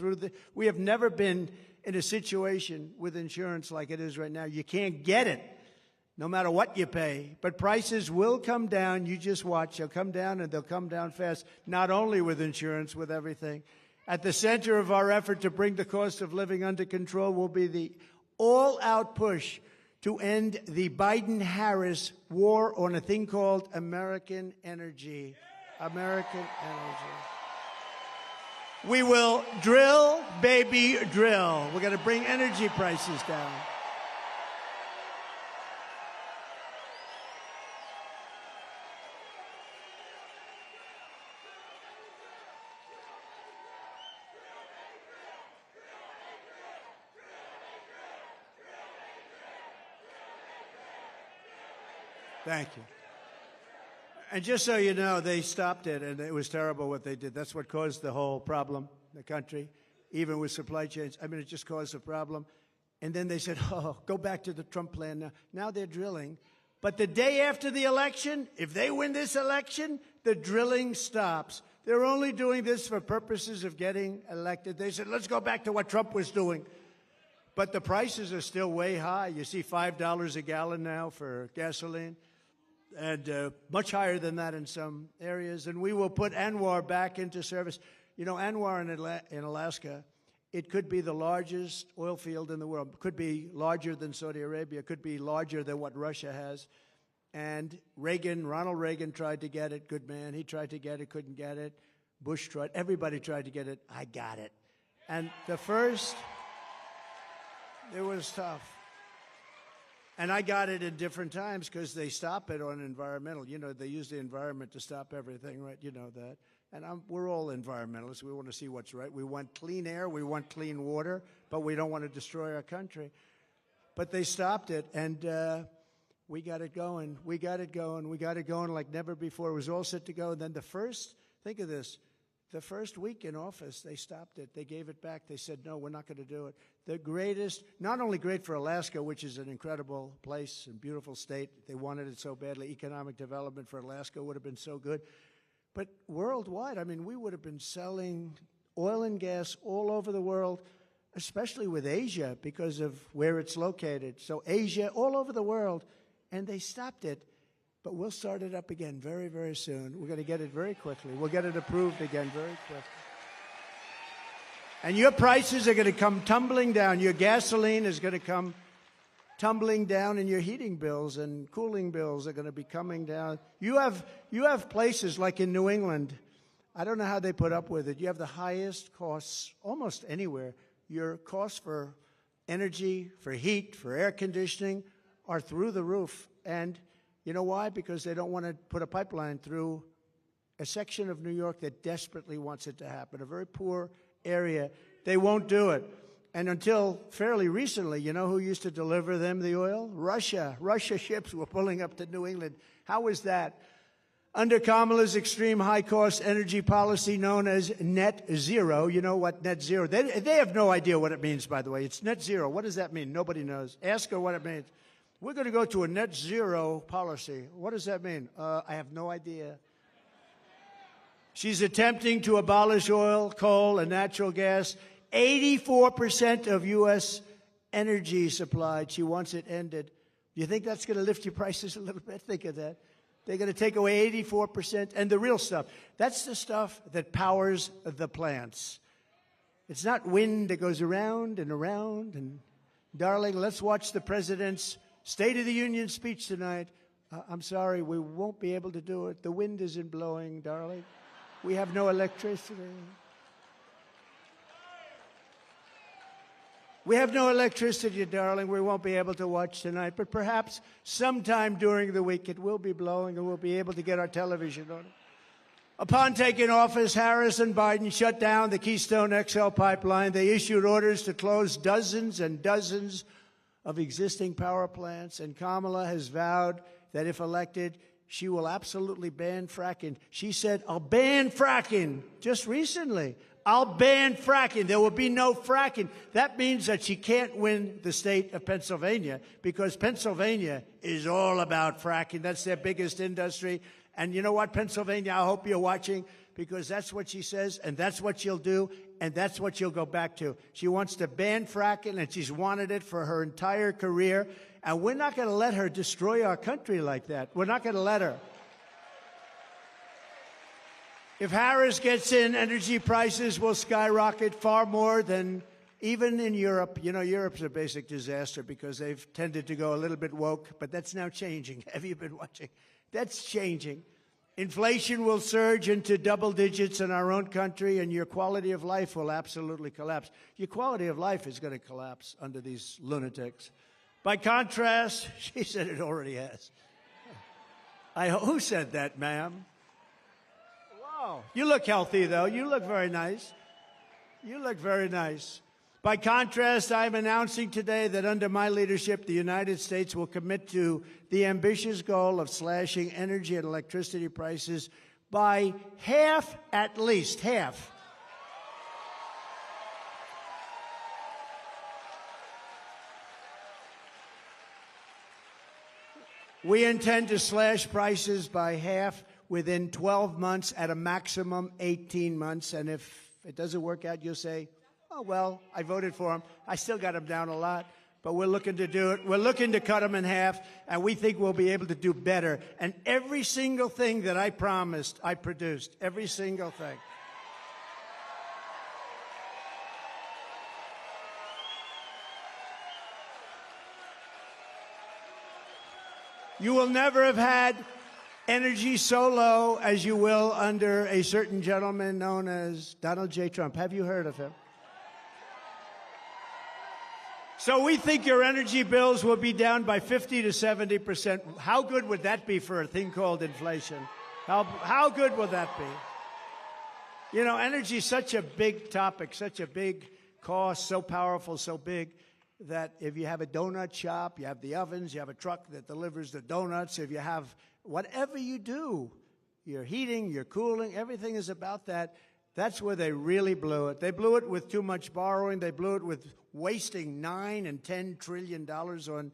we have never been in a situation with insurance like it is right now. You can't get it, no matter what you pay. But prices will come down. You just watch. They'll come down, and they'll come down fast, not only with insurance, with everything. At the center of our effort to bring the cost of living under control will be the all-out push to end the Biden-Harris war on a thing called American energy. American energy. We will drill, baby, drill. We're going to bring energy prices down. Thank you. And just so you know, they stopped it, and it was terrible what they did. That's what caused the whole problem in the country, even with supply chains. I mean, it just caused a problem. And then they said, oh, go back to the Trump plan now. Now they're drilling. But the day after the election, if they win this election, the drilling stops. They're only doing this for purposes of getting elected. They said, let's go back to what Trump was doing. But the prices are still way high. You see $5 a gallon now for gasoline, and much higher than that in some areas. And we will put ANWR back into service. You know, ANWR in Alaska It could be the largest oil field in the world. It could be larger than Saudi Arabia. It could be larger than what Russia has. And Ronald Reagan tried to get it. Good man. He tried to get it, couldn't get it. Bush tried. Everybody tried to get it. I got it. And it was tough. And I got it in different times because they stop it on environmental. You know, they use the environment to stop everything, right? You know that. And we're all environmentalists. We want to see what's right. We want clean air. We want clean water. But we don't want to destroy our country. But they stopped it, and we got it going. We got it going. We got it going like never before. It was all set to go. And then think of this, the first week in office, they stopped it. They gave it back. They said, no, we're not going to do it. The greatest, not only great for Alaska, which is an incredible place and beautiful state. They wanted it so badly. Economic development for Alaska would have been so good. But worldwide, I mean, we would have been selling oil and gas all over the world, especially with Asia because of where it's located. So Asia, all over the world, and they stopped it. But we'll start it up again very, very soon. We're going to get it very quickly. We'll get it approved again very quickly. And your prices are going to come tumbling down. Your gasoline is going to come tumbling down, and your heating bills and cooling bills are going to be coming down. You have places like in New England. I don't know how they put up with it. You have the highest costs almost anywhere. Your costs for energy, for heat, for air conditioning are through the roof. And you know why? Because they don't want to put a pipeline through a section of New York that desperately wants it to happen, a very poor area. They won't do it. And until fairly recently, you know who used to deliver them the oil? Russia. Russia ships were pulling up to New England. How was that? Under Kamala's extreme high-cost energy policy known as net zero, you know what net zero, they have no idea what it means, by the way. It's net zero. What does that mean? Nobody knows. Ask her what it means. We're going to go to a net zero policy. What does that mean? I have no idea. She's attempting to abolish oil, coal, and natural gas. 84% of U.S. energy supplied. She wants it ended. Do you think that's going to lift your prices a little bit? Think of that. They're going to take away 84%. And the real stuff, that's the stuff that powers the plants. It's not wind that goes around and around. And, darling, let's watch the president's State of the Union speech tonight. I'm sorry, we won't be able to do it. The wind isn't blowing, darling. We have no electricity. We have no electricity, darling. We won't be able to watch tonight. But perhaps sometime during the week it will be blowing and we'll be able to get our television on it. Upon taking office, Harris and Biden shut down the Keystone XL pipeline. They issued orders to close dozens and dozens of existing power plants. And Kamala has vowed that if elected, she will absolutely ban fracking. She said, I'll ban fracking just recently. I'll ban fracking. There will be no fracking. That means that she can't win the state of Pennsylvania because Pennsylvania is all about fracking. That's their biggest industry. And you know what, Pennsylvania, I hope you're watching because that's what she says and that's what she'll do and that's what she'll go back to. She wants to ban fracking and she's wanted it for her entire career. And we're not going to let her destroy our country like that. We're not going to let her. If Harris gets in, energy prices will skyrocket far more than even in Europe. You know, Europe's a basic disaster because they've tended to go a little bit woke, but that's now changing. Have you been watching? That's changing. Inflation will surge into double digits in our own country, and your quality of life will absolutely collapse. Your quality of life is going to collapse under these lunatics. By contrast, she said it already has. Who said that, ma'am? Wow. You look healthy, though. You look very nice. You look very nice. By contrast, I'm announcing today that under my leadership, the United States will commit to the ambitious goal of slashing energy and electricity prices by half, at least half. We intend to slash prices by half within 12 months, at a maximum 18 months. And if it doesn't work out, you'll say, oh, well, I voted for him. I still got him down a lot, but we're looking to do it. We're looking to cut him in half, and we think we'll be able to do better. And every single thing that I promised, I produced. Every single thing. You will never have had energy so low as you will under a certain gentleman known as Donald J. Trump. Have you heard of him? So we think your energy bills will be down by 50 to 70%. How good would that be for a thing called inflation? How good will that be? You know, energy is such a big topic, such a big cost, so powerful, so big, that if you have a donut shop, you have the ovens, you have a truck that delivers the donuts, if you have whatever you do, your heating, your cooling, everything is about that. That's where they really blew it. They blew it with too much borrowing. They blew it with wasting $9 and $10 trillion on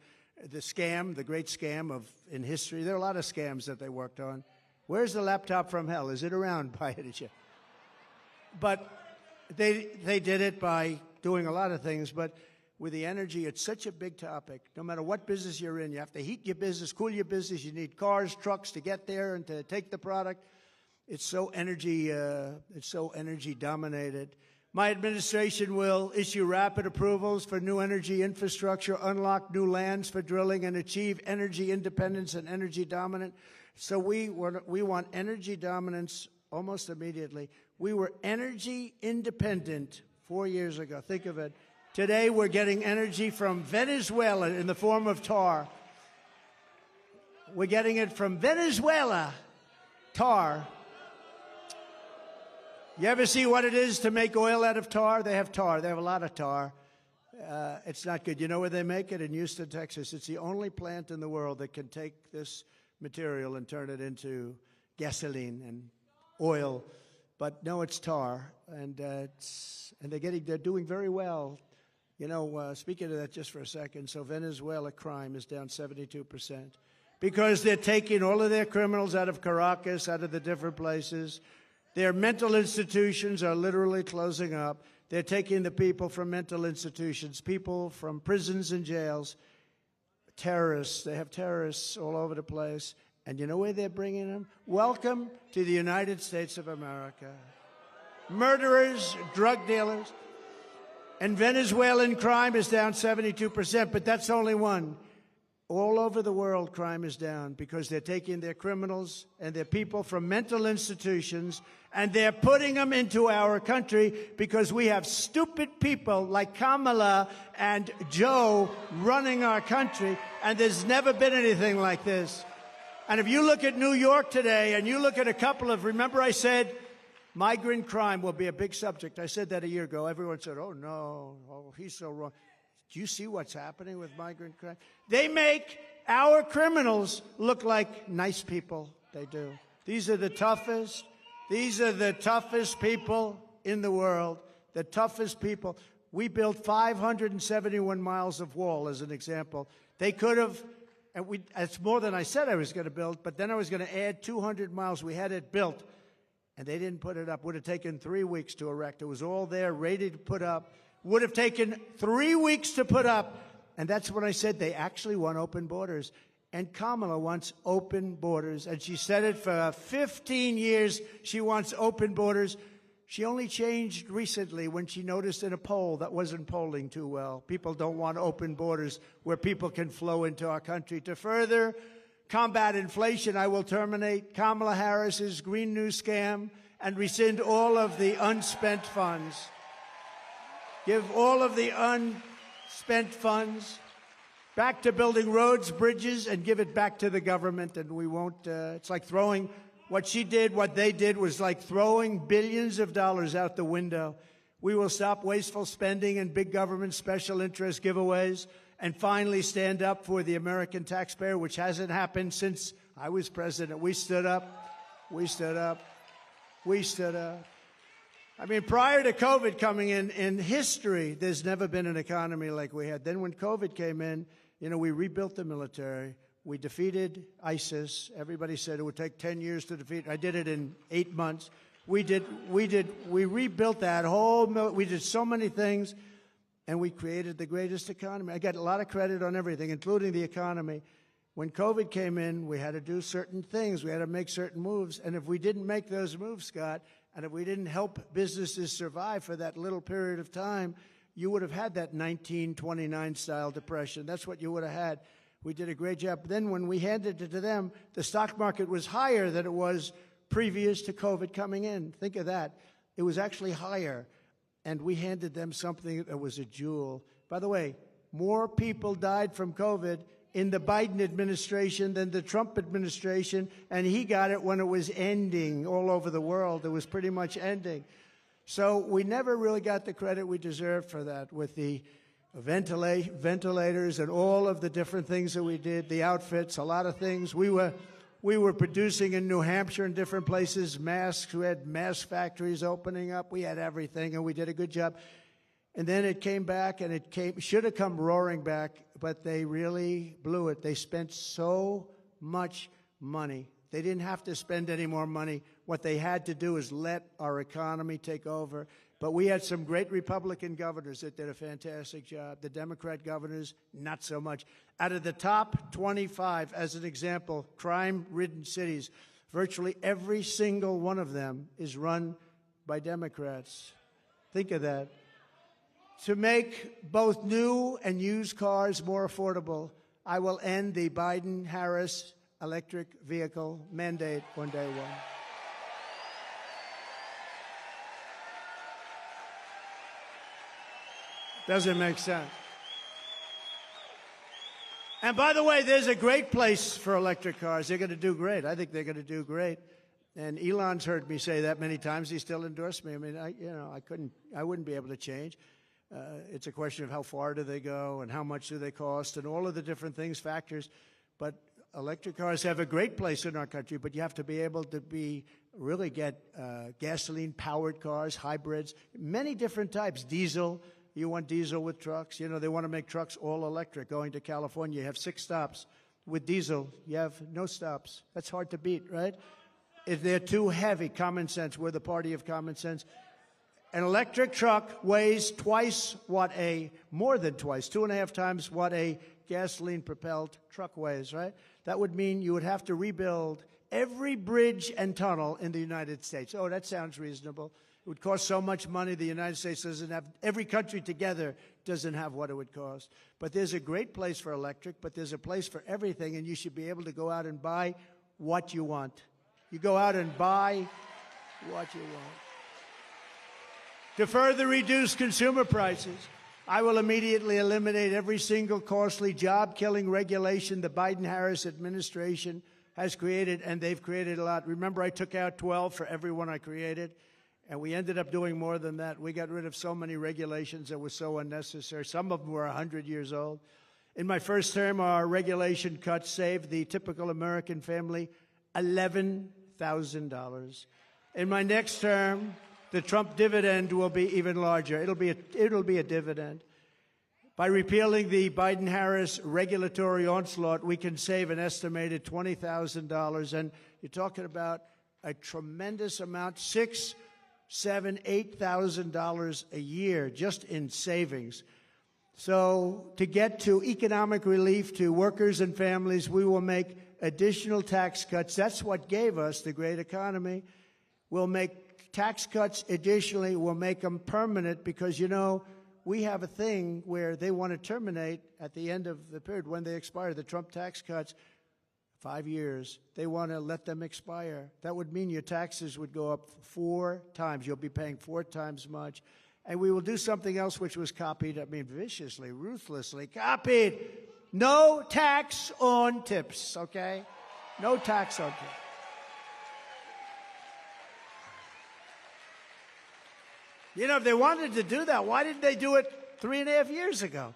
the scam, the great scam in history. There are a lot of scams that they worked on. Where's the laptop from hell? Is it around by any chance? But they did it by doing a lot of things. But with the energy, it's such a big topic. No matter what business you're in, you have to heat your business, cool your business. You need cars, trucks to get there and to take the product. It's so energy dominated. My administration will issue rapid approvals for new energy infrastructure, unlock new lands for drilling, and achieve energy independence and energy dominance. So we want energy dominance almost immediately. We were energy independent 4 years ago. Think of it. Today we're getting energy from Venezuela in the form of tar. We're getting it from Venezuela, tar. You ever see what it is to make oil out of tar? They have tar. They have a lot of tar. It's not good. You know where they make it? In Houston, Texas. It's the only plant in the world that can take this material and turn it into gasoline and oil. But no, it's tar, and they're doing very well. You know, speaking of that just for a second, so Venezuela crime is down 72% because they're taking all of their criminals out of Caracas, out of the different places. Their mental institutions are literally closing up. They're taking the people from mental institutions, people from prisons and jails, terrorists. They have terrorists all over the place. And you know where they're bringing them? Welcome to the United States of America. Murderers, drug dealers. And Venezuelan crime is down 72%, but that's only one. All over the world, crime is down because they're taking their criminals and their people from mental institutions and they're putting them into our country because we have stupid people like Kamala and Joe running our country, and there's never been anything like this. And if you look at New York today and you look at a couple of, remember I said migrant crime will be a big subject. I said that a year ago. Everyone said, oh, no, oh, he's so wrong. Do you see what's happening with migrant crime? They make our criminals look like nice people. They do. These are the toughest. These are the toughest people in the world, the toughest people. We built 571 miles of wall, as an example. They could have, and it's more than I said I was going to build, but then I was going to add 200 miles. We had it built, and they didn't put it up. It would have taken 3 weeks to erect. It was all there, ready to put up. Would have taken 3 weeks to put up. And that's when I said they actually want open borders. And Kamala wants open borders. And she said it for 15 years. She wants open borders. She only changed recently when she noticed in a poll that wasn't polling too well. People don't want open borders where people can flow into our country. To further combat inflation, I will terminate Kamala Harris's Green New Scam and rescind all of the unspent funds. Give all of the unspent funds back to building roads, bridges, and give it back to the government. And we won't, it's like throwing, what she did, what they did was like throwing billions of dollars out the window. We will stop wasteful spending and big government special interest giveaways and finally stand up for the American taxpayer, which hasn't happened since I was president. We stood up. We stood up. We stood up. I mean, prior to COVID coming in history, there's never been an economy like we had. Then when COVID came in, you know, we rebuilt the military. We defeated ISIS. Everybody said it would take 10 years to defeat. I did it in 8 months. We rebuilt that whole, we did so many things, and we created the greatest economy. I got a lot of credit on everything, including the economy. When COVID came in, we had to do certain things. We had to make certain moves. And if we didn't make those moves, Scott, and if we didn't help businesses survive for that little period of time, you would have had that 1929 style depression. That's what you would have had. We did a great job. Then when we handed it to them, the stock market was higher than it was previous to COVID coming in. Think of that. It was actually higher. And we handed them something that was a jewel. By the way, more people died from COVID in the Biden administration than the Trump administration, and he got it when it was ending all over the world. It was pretty much ending. So we never really got the credit we deserved for that with the ventilators and all of the different things that we did, the outfits, a lot of things. We were producing in New Hampshire and different places, masks. We had mask factories opening up. We had everything, and we did a good job. And then it came back, and should have come roaring back, but they really blew it. They spent so much money. They didn't have to spend any more money. What they had to do is let our economy take over. But we had some great Republican governors that did a fantastic job. The Democrat governors, not so much. Out of the top 25, as an example, crime-ridden cities, virtually every single one of them is run by Democrats. Think of that. To make both new and used cars more affordable, I will end the Biden-Harris electric vehicle mandate on day one. Doesn't make sense. And by the way, there's a great place for electric cars. They're going to do great. I think they're going to do great. And Elon's heard me say that many times. He still endorsed me. I mean, I wouldn't be able to change. It's a question of how far do they go and how much do they cost and all of the different things, factors. But electric cars have a great place in our country, but you have to be able to really get gasoline-powered cars, hybrids, many different types, diesel. You want diesel with trucks. You know, they want to make trucks all electric. Going to California, you have 6 stops. With diesel, you have no stops. That's hard to beat, right? If they're too heavy, common sense. We're the party of common sense. An electric truck weighs more than twice, 2.5 times what a gasoline-propelled truck weighs, right? That would mean you would have to rebuild every bridge and tunnel in the United States. Oh, that sounds reasonable. It would cost so much money. The United States doesn't have, every country together doesn't have what it would cost. But there's a great place for electric, but there's a place for everything, and you should be able to go out and buy what you want. You go out and buy what you want. To further reduce consumer prices, I will immediately eliminate every single costly job-killing regulation the Biden-Harris administration has created, and they've created a lot. Remember, I took out 12 for every one I created, and we ended up doing more than that. We got rid of so many regulations that were so unnecessary. Some of them were 100 years old. In my first term, our regulation cuts saved the typical American family $11,000. In my next term, the Trump dividend will be even larger. It'll be a dividend. By repealing the Biden-Harris regulatory onslaught, we can save an estimated $20,000. And you're talking about a tremendous amount, $6,000, $7,000, $8,000 a year just in savings. So to get to economic relief to workers and families, we will make additional tax cuts. That's what gave us the great economy. We'll make tax cuts additionally. We'll make them permanent because, you know, we have a thing where they want to terminate at the end of the period when they expire. The Trump tax cuts, 5 years, they want to let them expire. That would mean your taxes would go up 4 times. You'll be paying 4 times much. And we will do something else which was copied, I mean, viciously, ruthlessly copied. No tax on tips, okay? No tax on tips. You know, if they wanted to do that, why didn't they do it 3.5 years ago?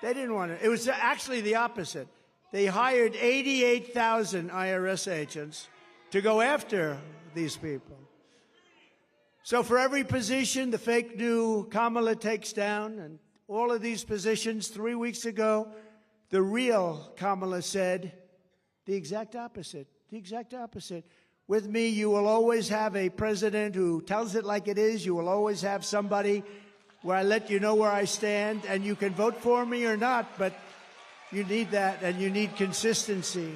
They didn't want to. It was actually the opposite. They hired 88,000 IRS agents to go after these people. So for every position the fake new Kamala takes down, and all of these positions 3 weeks ago, the real Kamala said the exact opposite, the exact opposite. With me, you will always have a president who tells it like it is. You will always have somebody where I let you know where I stand, and you can vote for me or not, but you need that, and you need consistency,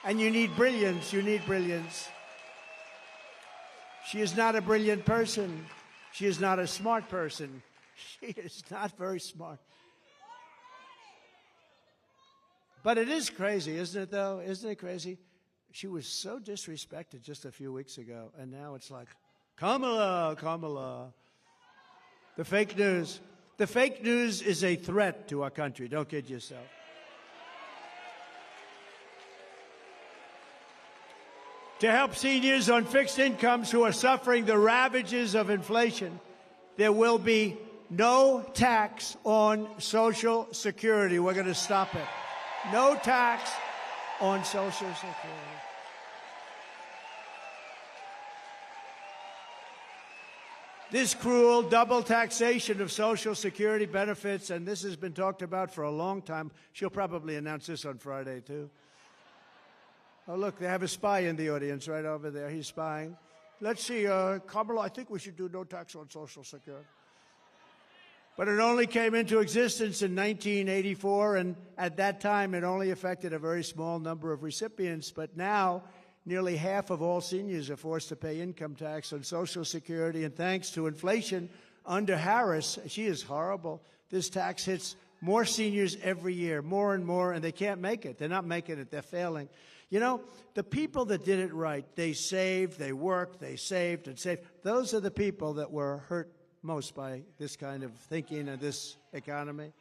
and you need brilliance. You need brilliance. She is not a brilliant person. She is not a smart person. She is not very smart. But it is crazy, isn't it, though? Isn't it crazy? She was so disrespected just a few weeks ago, and now it's like, Kamala, Kamala. The fake news. The fake news is a threat to our country. Don't kid yourself. To help seniors on fixed incomes who are suffering the ravages of inflation, there will be no tax on Social Security. We're going to stop it. No tax on Social Security. This cruel double taxation of Social Security benefits, and this has been talked about for a long time. She'll probably announce this on Friday, too. Oh, look, they have a spy in the audience right over there. He's spying. Let's see, Kamala, I think we should do no tax on Social Security. But it only came into existence in 1984, and at that time it only affected a very small number of recipients. But now, nearly half of all seniors are forced to pay income tax on Social Security, and thanks to inflation under Harris, she is horrible. This tax hits more seniors every year, more and more, and they can't make it. They're not making it. They're failing. You know, the people that did it right, they saved, they worked, they saved and saved. Those are the people that were hurt most by this kind of thinking and this economy.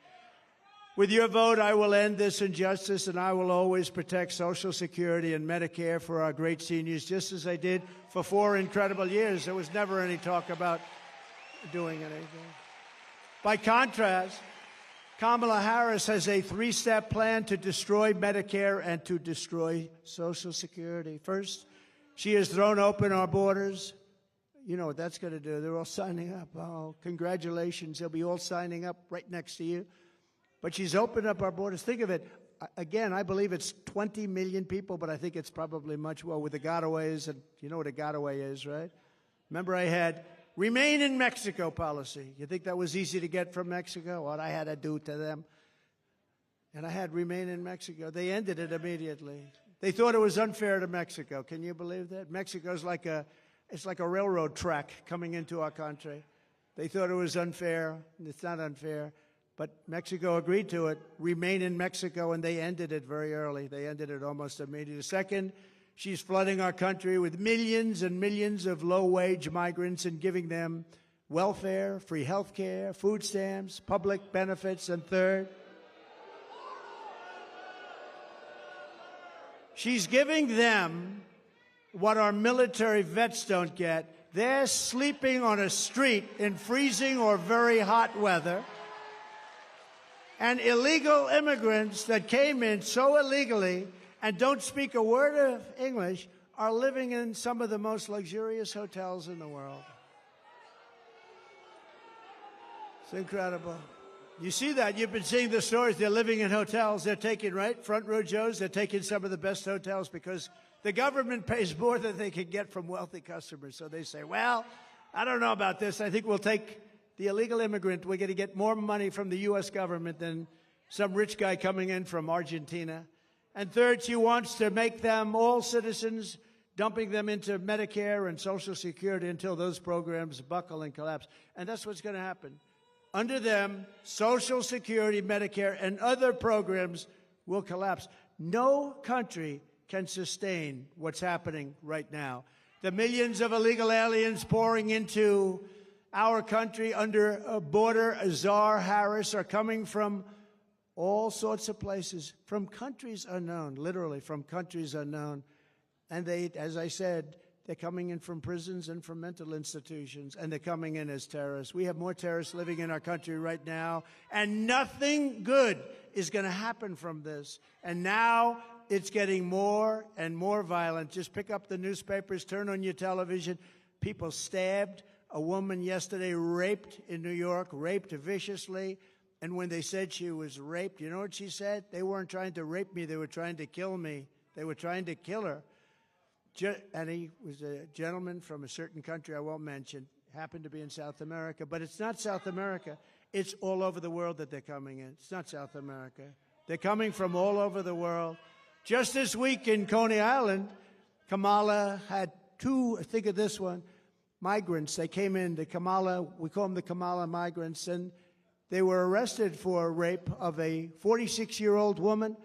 With your vote, I will end this injustice, and I will always protect Social Security and Medicare for our great seniors, just as I did for 4 incredible years. There was never any talk about doing anything. By contrast, Kamala Harris has a 3-step plan to destroy Medicare and to destroy Social Security. First, she has thrown open our borders. You know what that's going to do. They're all signing up. Oh, congratulations. They'll be all signing up right next to you. But she's opened up our borders. Think of it. Again, I believe it's 20 million people, but I think it's probably much more with the gotaways. And you know what a gotaway is, right? Remember, I had Remain in Mexico policy. You think that was easy to get from Mexico? What I had to do to them. And I had Remain in Mexico. They ended it immediately. They thought it was unfair to Mexico. Can you believe that? Mexico's like it's like a railroad track coming into our country. They thought it was unfair. It's not unfair. But Mexico agreed to it, Remain in Mexico, and they ended it very early. They ended it almost immediately. Second, she's flooding our country with millions and millions of low-wage migrants and giving them welfare, free health care, food stamps, public benefits. And third, she's giving them what our military vets don't get. They're sleeping on a street in freezing or very hot weather. And illegal immigrants that came in so illegally and don't speak a word of English are living in some of the most luxurious hotels in the world. It's incredible. You see that. You've been seeing the stories. They're living in hotels. They're taking, right, front row Joes. They're taking some of the best hotels because the government pays more than they can get from wealthy customers. So they say, well, I don't know about this. I think we'll take the illegal immigrant. We're going to get more money from the U.S. government than some rich guy coming in from Argentina. And third, she wants to make them all citizens, dumping them into Medicare and Social Security until those programs buckle and collapse. And that's what's going to happen. Under them, Social Security, Medicare, and other programs will collapse. No country can sustain what's happening right now. The millions of illegal aliens pouring into our country under a border czar Harris are coming from all sorts of places, from countries unknown, literally from countries unknown. And they, as I said, they're coming in from prisons and from mental institutions, and they're coming in as terrorists. We have more terrorists living in our country right now, and nothing good is going to happen from this. And now it's getting more and more violent. Just pick up the newspapers, turn on your television. People stabbed. A woman yesterday raped in New York, raped viciously. And when they said she was raped, you know what she said? They weren't trying to rape me. They were trying to kill me. They were trying to kill her. And he was a gentleman from a certain country I won't mention, happened to be in South America. But it's not South America. It's all over the world that they're coming in. It's not South America. They're coming from all over the world. Just this week in Coney Island, Kamala had 2, think of this one, migrants. They came in, the Kamala, we call them the Kamala migrants, and they were arrested for rape of a 46-year-old woman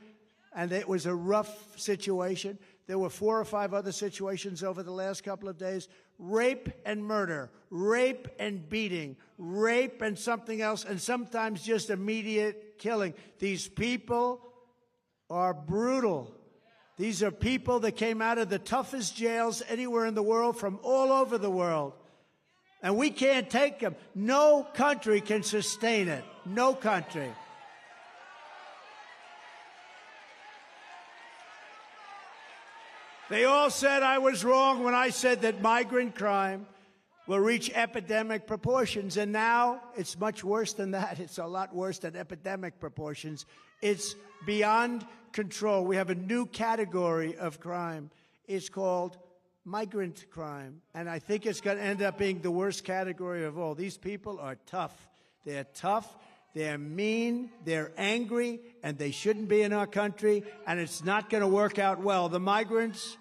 and it was a rough situation. There were 4 or 5 other situations over the last couple of days. Rape and murder, rape and beating, rape and something else, and sometimes just immediate killing. These people are brutal. These are people that came out of the toughest jails anywhere in the world, from all over the world. And we can't take them. No country can sustain it. No country. They all said I was wrong when I said that migrant crime will reach epidemic proportions. And now it's much worse than that. It's a lot worse than epidemic proportions. It's beyond control. We have a new category of crime. It's called migrant crime. And I think it's going to end up being the worst category of all. These people are tough. They're tough. They're mean, they're angry, and they shouldn't be in our country, and it's not going to work out well. The migrants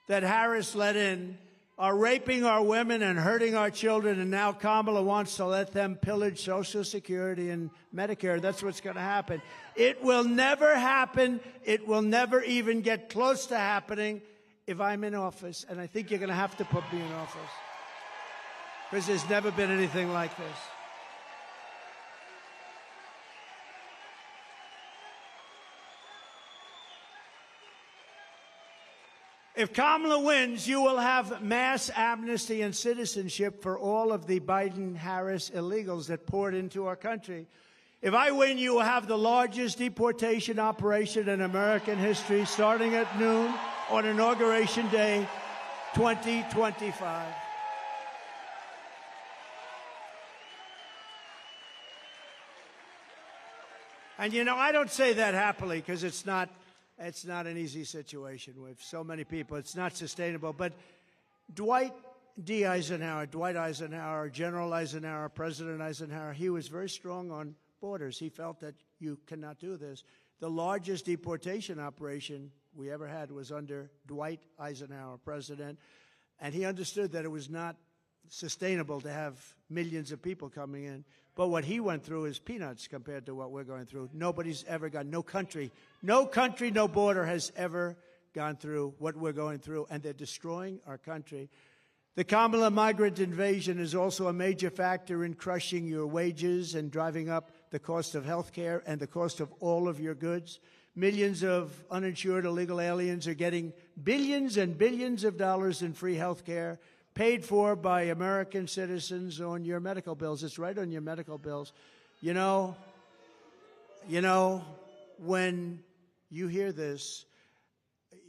that Harris let in are raping our women and hurting our children, and now Kamala wants to let them pillage Social Security and Medicare. That's what's going to happen. It will never happen. It will never even get close to happening if I'm in office, and I think you're going to have to put me in office, because there's never been anything like this. If Kamala wins, you will have mass amnesty and citizenship for all of the Biden-Harris illegals that poured into our country. If I win, you will have the largest deportation operation in American history, starting at noon on Inauguration Day 2025. And, you know, I don't say that happily, because it's not an easy situation with so many people. It's not sustainable. But Dwight Eisenhower, General Eisenhower, President Eisenhower, he was very strong on borders. He felt that you cannot do this. The largest deportation operation we ever had was under Dwight Eisenhower, president, and he understood that it was not sustainable to have millions of people coming in. But what he went through is peanuts compared to what we're going through. Nobody's ever gone, no country, no border has ever gone through what we're going through, and they're destroying our country. The Kamala migrant invasion is also a major factor in crushing your wages and driving up the cost of health care and the cost of all of your goods. Millions of uninsured illegal aliens are getting billions and billions of dollars in free health care, paid for by American citizens on your medical bills. It's right on your medical bills. You know, when you hear this,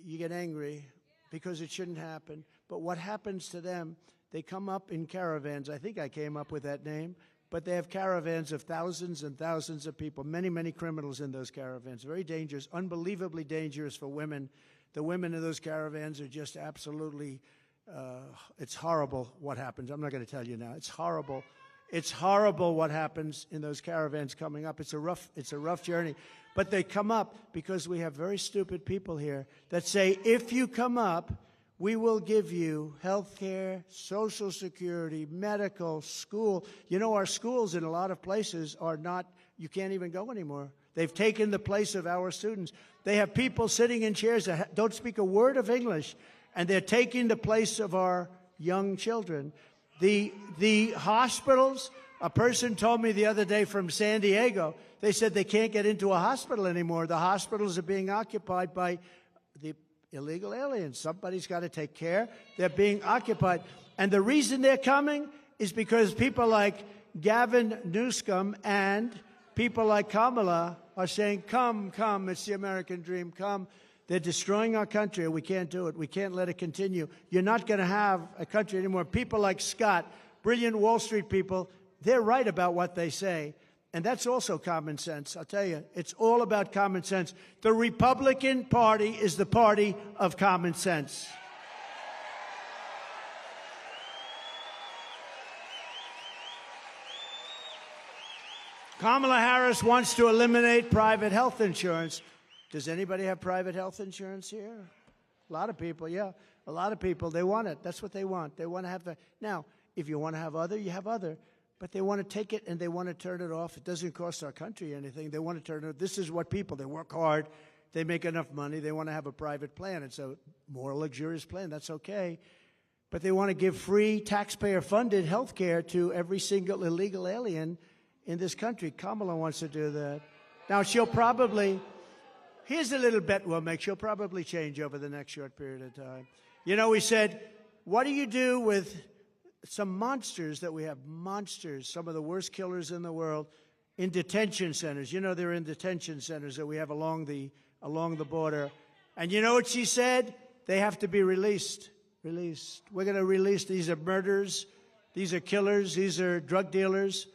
you get angry because it shouldn't happen. But what happens to them, they come up in caravans. I think I came up with that name. But they have caravans of thousands and thousands of people, many, many criminals in those caravans. Very dangerous, unbelievably dangerous for women. The women in those caravans are just absolutely it's horrible what happens. I'm not going to tell you now. It's horrible. It's horrible what happens in those caravans coming up. It's a rough journey. But they come up because we have very stupid people here that say, if you come up, we will give you health care, Social Security, medical, school. You know, our schools in a lot of places are not, you can't even go anymore. They've taken the place of our students. They have people sitting in chairs that don't speak a word of English, and they're taking the place of our young children. The hospitals, a person told me the other day from San Diego, they said they can't get into a hospital anymore. The hospitals are being occupied by the illegal aliens. Somebody's got to take care. They're being occupied. And the reason they're coming is because people like Gavin Newsom and people like Kamala are saying, come, come, it's the American dream, come. They're destroying our country, and we can't do it. We can't let it continue. You're not going to have a country anymore. People like Scott, brilliant Wall Street people, they're right about what they say. And that's also common sense. I'll tell you, it's all about common sense. The Republican Party is the party of common sense. Kamala Harris wants to eliminate private health insurance. Does anybody have private health insurance here? A lot of people, yeah. A lot of people, they want it. That's what they want. They want to have the... Now, if you want to have other, you have other. But they want to take it and they want to turn it off. It doesn't cost our country anything. They want to turn it off. This is what people, they work hard. they make enough money, they want to have a private plan. It's a more luxurious plan. That's okay. But they want to give free taxpayer-funded health care to every single illegal alien in this country. Kamala wants to do that. Now, she'll probably, here's a little bet we'll make. She'll probably change over the next short period of time. You know, we said, what do you do with some monsters that we have? Monsters, some of the worst killers in the world, in detention centers. You know, they're in detention centers that we have along the border. And you know what she said? They have to be released. Released. We're going to release. These are murderers. These are killers. These are drug dealers.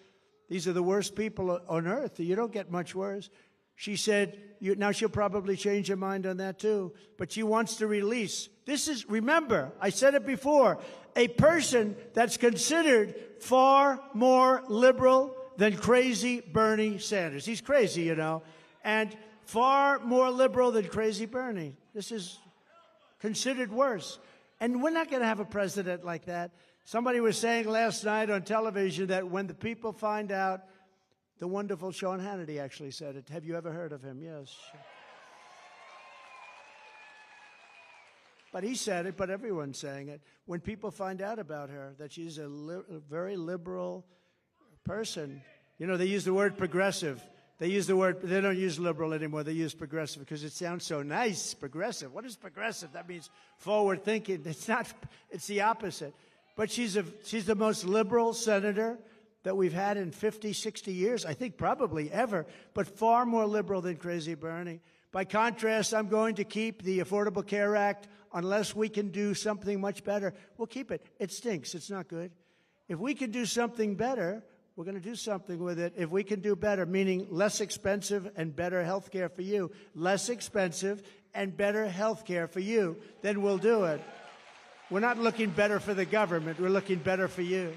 These are the worst people on earth. You don't get much worse. She said, now she'll probably change her mind on that too, but she wants to release. This is, remember, I said it before, a person that's considered far more liberal than crazy Bernie Sanders. He's crazy, you know, and far more liberal than crazy Bernie. This is considered worse. And we're not going to have a president like that. Somebody was saying last night on television that when the people find out, the wonderful Sean Hannity actually said it. Have you ever heard of him? Yes. But he said it, but everyone's saying it. When people find out about her, that she's a very liberal person, you know, they use the word progressive. They use the word, they don't use liberal anymore. They use progressive because it sounds so nice, progressive. What is progressive? That means forward thinking. It's not, it's the opposite. But she's the most liberal senator that we've had in 50, 60 years, I think probably ever, but far more liberal than crazy Bernie. By contrast, I'm going to keep the Affordable Care Act unless we can do something much better. We'll keep it. It stinks. It's not good. If we can do something better, we're going to do something with it. If we can do better, meaning less expensive and better health care for you, less expensive and better health care for you, then we'll do it. We're not looking better for the government. We're looking better for you.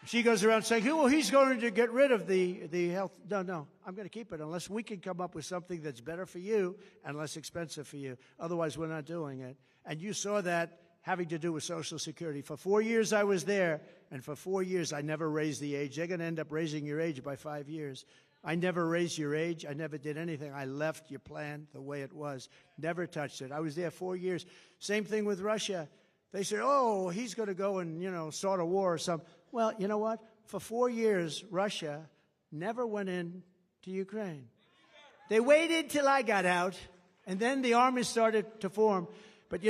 She goes around saying, well, he's going to get rid of the health. No, I'm going to keep it unless we can come up with something that's better for you and less expensive for you. Otherwise, we're not doing it. And you saw that having to do with Social Security. For 4 years I was there, and for 4 years I never raised the age. They're going to end up raising your age by 5 years. I never raised your age. I never did anything. I left your plan the way it was. Never touched it. I was there 4 years. Same thing with Russia. They said, oh, he's going to go and, start a war or something. Well, you know what? For 4 years, Russia never went in to Ukraine. They waited till I got out, and then the army started to form. But,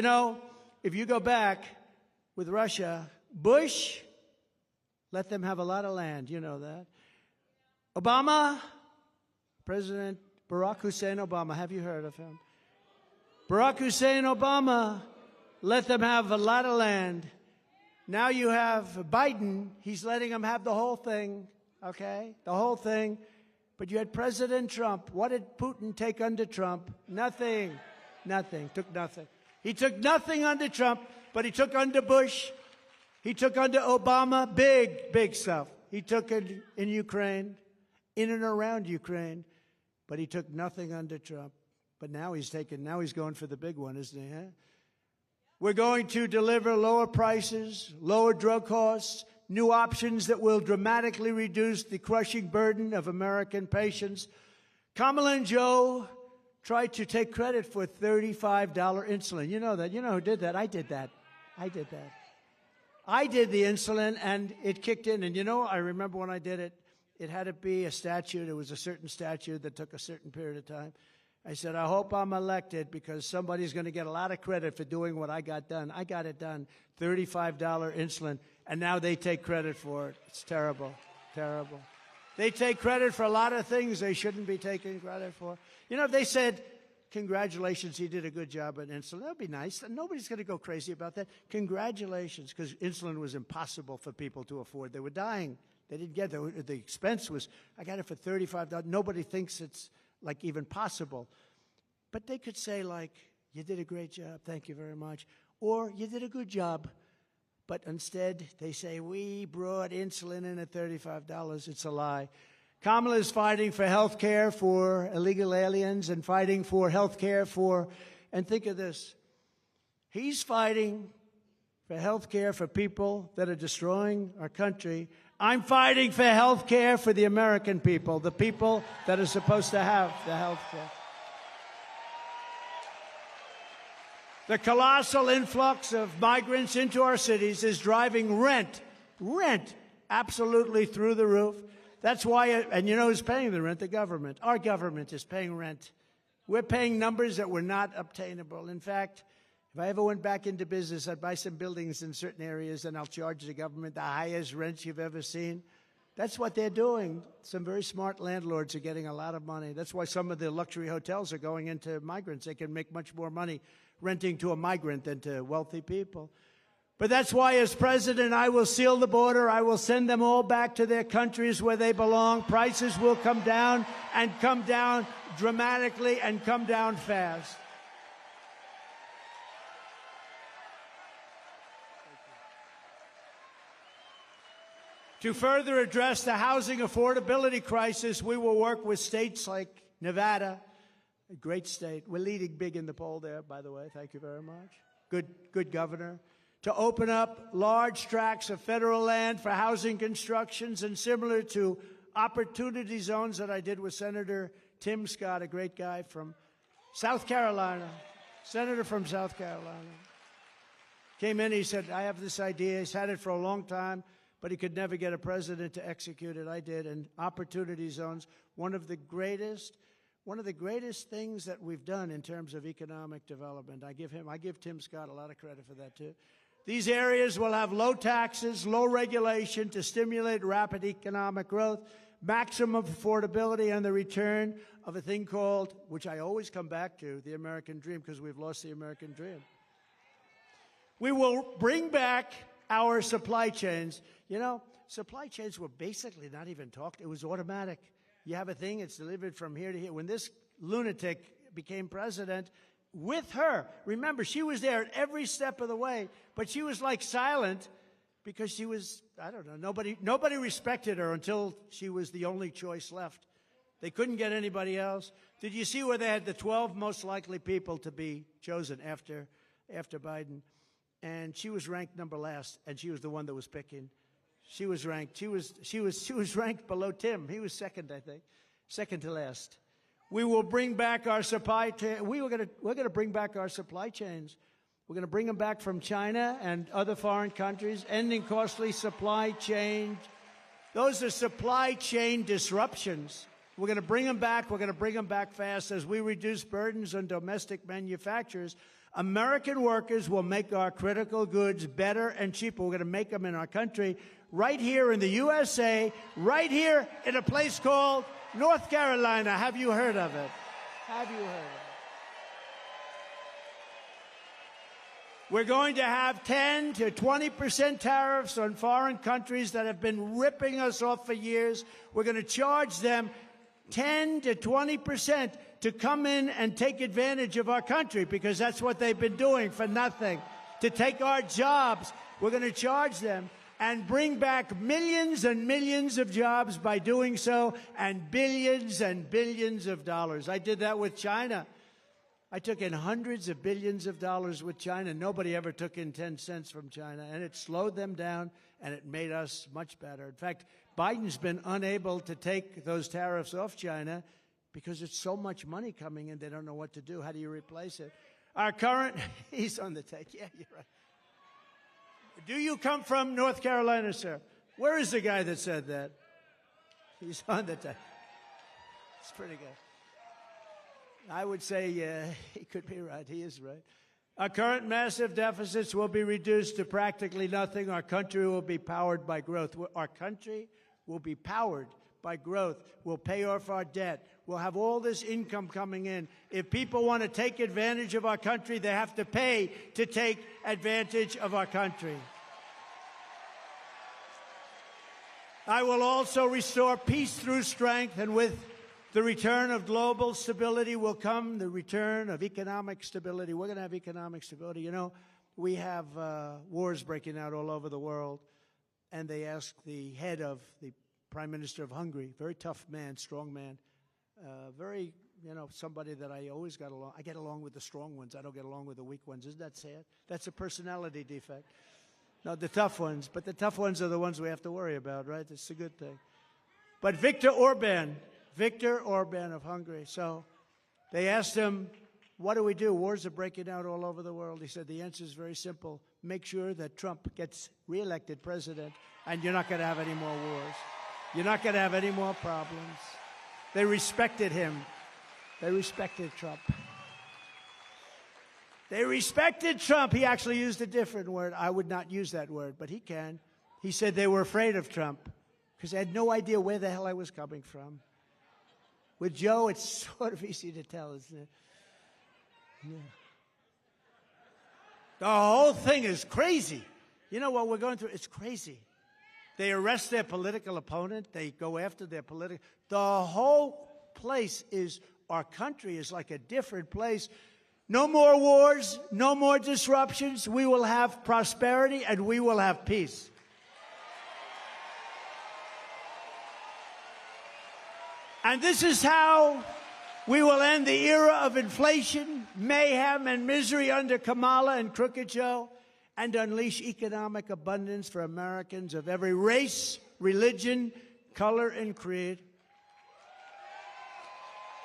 if you go back with Russia, Bush let them have a lot of land. You know that. Obama, President Barack Hussein Obama, have you heard of him? Barack Hussein Obama let them have a lot of land. Now you have Biden. He's letting them have the whole thing, okay? The whole thing. But you had President Trump. What did Putin take under Trump? Nothing. Nothing. Took nothing. He took nothing under Trump, but he took under Bush. He took under Obama. Big, big stuff. He took it in Ukraine, in and around Ukraine, but he took nothing under Trump. But now he's going for the big one, isn't he? Huh? We're going to deliver lower prices, lower drug costs, new options that will dramatically reduce the crushing burden of American patients. Kamala and Joe tried to take credit for $35 insulin. You know that. You know who did that? I did that. I did the insulin, and it kicked in. And I remember when I did it, it had to be a statute. It was a certain statute that took a certain period of time. I said, I hope I'm elected because somebody's going to get a lot of credit for doing what I got done. I got it done, $35 insulin, and now they take credit for it. It's terrible, terrible. They take credit for a lot of things they shouldn't be taking credit for. If they said, congratulations, you did a good job on insulin, that would be nice. Nobody's going to go crazy about that. Congratulations, because insulin was impossible for people to afford. They were dying. They didn't get it. The expense was, I got it for $35. Nobody thinks it's even possible. But they could say you did a great job, thank you very much. Or you did a good job. But instead, they say, we brought insulin in at $35. It's a lie. Kamala is fighting for health care for illegal aliens and fighting for health care and think of this, he's fighting for health care for people that are destroying our country, I'm fighting for health care for the American people, the people that are supposed to have the health care. The colossal influx of migrants into our cities is driving rent absolutely through the roof. That's why, and you know who's paying the rent? The government. Our government is paying rent. We're paying numbers that were not obtainable. In fact, if I ever went back into business, I'd buy some buildings in certain areas and I'll charge the government the highest rents you've ever seen. That's what they're doing. Some very smart landlords are getting a lot of money. That's why some of the luxury hotels are going into migrants. They can make much more money renting to a migrant than to wealthy people. But that's why, as president, I will seal the border. I will send them all back to their countries where they belong. Prices will come down and come down dramatically and come down fast. To further address the housing affordability crisis, we will work with states like Nevada, a great state. We're leading big in the poll there, by the way. Thank you very much. Good governor. To open up large tracts of federal land for housing constructions, and similar to opportunity zones that I did with Senator Tim Scott, a great guy from South Carolina, senator from South Carolina. Came in, he said, I have this idea. He's had it for a long time, but he could never get a president to execute it. I did. And opportunity zones, one of the greatest things that we've done in terms of economic development. I give Tim Scott a lot of credit for that, too. These areas will have low taxes, low regulation to stimulate rapid economic growth, maximum affordability, and the return of a thing called, which I always come back to, the American dream, because we've lost the American dream. We will bring back our supply chains. You know, supply chains were basically not even talked. It was automatic. You have a thing, it's delivered from here to here. When this lunatic became president, with her, remember, she was there at every step of the way, but she was like silent because she was, I don't know, nobody respected her until she was the only choice left. They couldn't get anybody else. Did you see where they had the 12 most likely people to be chosen after Biden? And she was ranked number last, and she was the one that was picking. She was ranked below Tim. He was second, I think, second to last. We will bring back our supply chain. We're going to bring back our supply chains. We're going to bring them back from China and other foreign countries, ending costly supply chains. Those are supply chain disruptions. We're going to bring them back. We're going to bring them back fast as we reduce burdens on domestic manufacturers. American workers will make our critical goods better and cheaper. We're going to make them in our country, right here in the USA, right here in a place called North Carolina. Have you heard of it? Have you heard of it? We're going to have 10 to 20% tariffs on foreign countries that have been ripping us off for years. We're going to charge them 10 to 20% to come in and take advantage of our country, because that's what they've been doing for nothing. To take our jobs, we're going to charge them and bring back millions and millions of jobs by doing so, and billions of dollars. I did that with China. I took in hundreds of billions of dollars with China. Nobody ever took in 10 cents from China, and it slowed them down, and it made us much better. In fact, Biden's been unable to take those tariffs off China because it's so much money coming in, they don't know what to do. How do you replace it? Our current, he's on the take. Yeah, you're right. Do you come from North Carolina, sir? Where is the guy that said that? He's on the take. It's pretty good. I would say he could be right. He is right. Our current massive deficits will be reduced to practically nothing. Our country will be powered by growth. Our country will be powered by growth. We'll pay off our debt. We'll have all this income coming in. If people want to take advantage of our country, they have to pay to take advantage of our country. I will also restore peace through strength, and with the return of global stability will come the return of economic stability. We're going to have economic stability. You know, we have wars breaking out all over the world, and they asked the head of the Prime Minister of Hungary, very tough man, strong man, very, somebody that I always got along. I get along with the strong ones. I don't get along with the weak ones. Isn't that sad? That's a personality defect. No, the tough ones. But the tough ones are the ones we have to worry about, right? That's a good thing. But Viktor Orban of Hungary. So they asked him, what do we do? Wars are breaking out all over the world. He said, the answer is very simple. Make sure that Trump gets reelected president, and you're not going to have any more wars. You're not going to have any more problems. They respected him. They respected Trump. They respected Trump. He actually used a different word. I would not use that word, but he can. He said they were afraid of Trump because they had no idea where the hell I was coming from. With Joe, it's sort of easy to tell, isn't it? Yeah. The whole thing is crazy. You know what we're going through? It's crazy. They arrest their political opponent. They go after their political. The whole place is, our country is like a different place. No more wars, no more disruptions. We will have prosperity and we will have peace. And this is how we will end the era of inflation, mayhem, and misery under Kamala and Crooked Joe, and unleash economic abundance for Americans of every race, religion, color, and creed.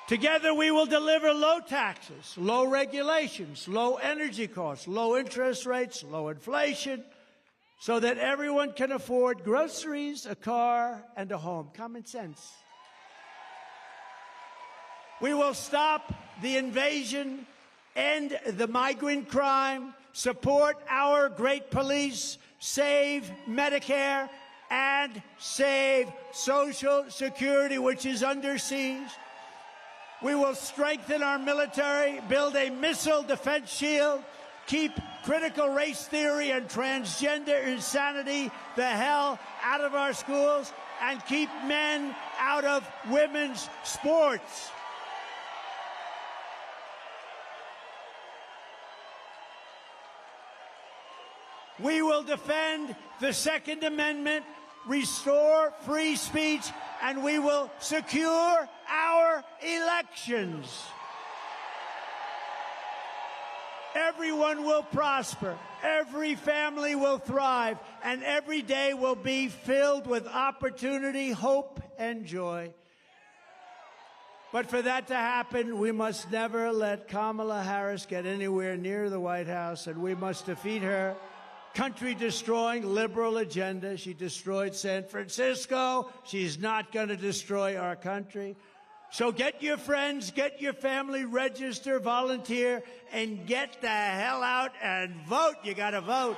Together, we will deliver low taxes, low regulations, low energy costs, low interest rates, low inflation, so that everyone can afford groceries, a car, and a home. Common sense. We will stop the invasion, end the migrant crime, support our great police, save Medicare, and save Social Security, which is under siege. We will strengthen our military, build a missile defense shield, keep critical race theory and transgender insanity the hell out of our schools, and keep men out of women's sports. We will defend the Second Amendment, restore free speech, and we will secure our elections. Everyone will prosper, every family will thrive, and every day will be filled with opportunity, hope, and joy. But for that to happen, we must never let Kamala Harris get anywhere near the White House, and we must defeat her country-destroying liberal agenda. She destroyed San Francisco. She's not going to destroy our country. So get your friends, get your family, register, volunteer, and get the hell out and vote. You got to vote.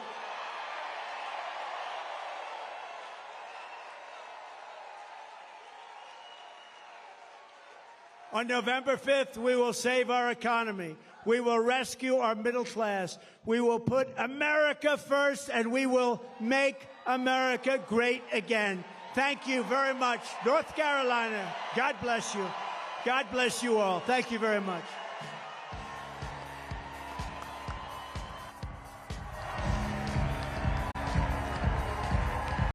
On November 5th, we will save our economy. We will rescue our middle class. We will put America first, and we will make America great again. Thank you very much. North Carolina, God bless you. God bless you all. Thank you very much.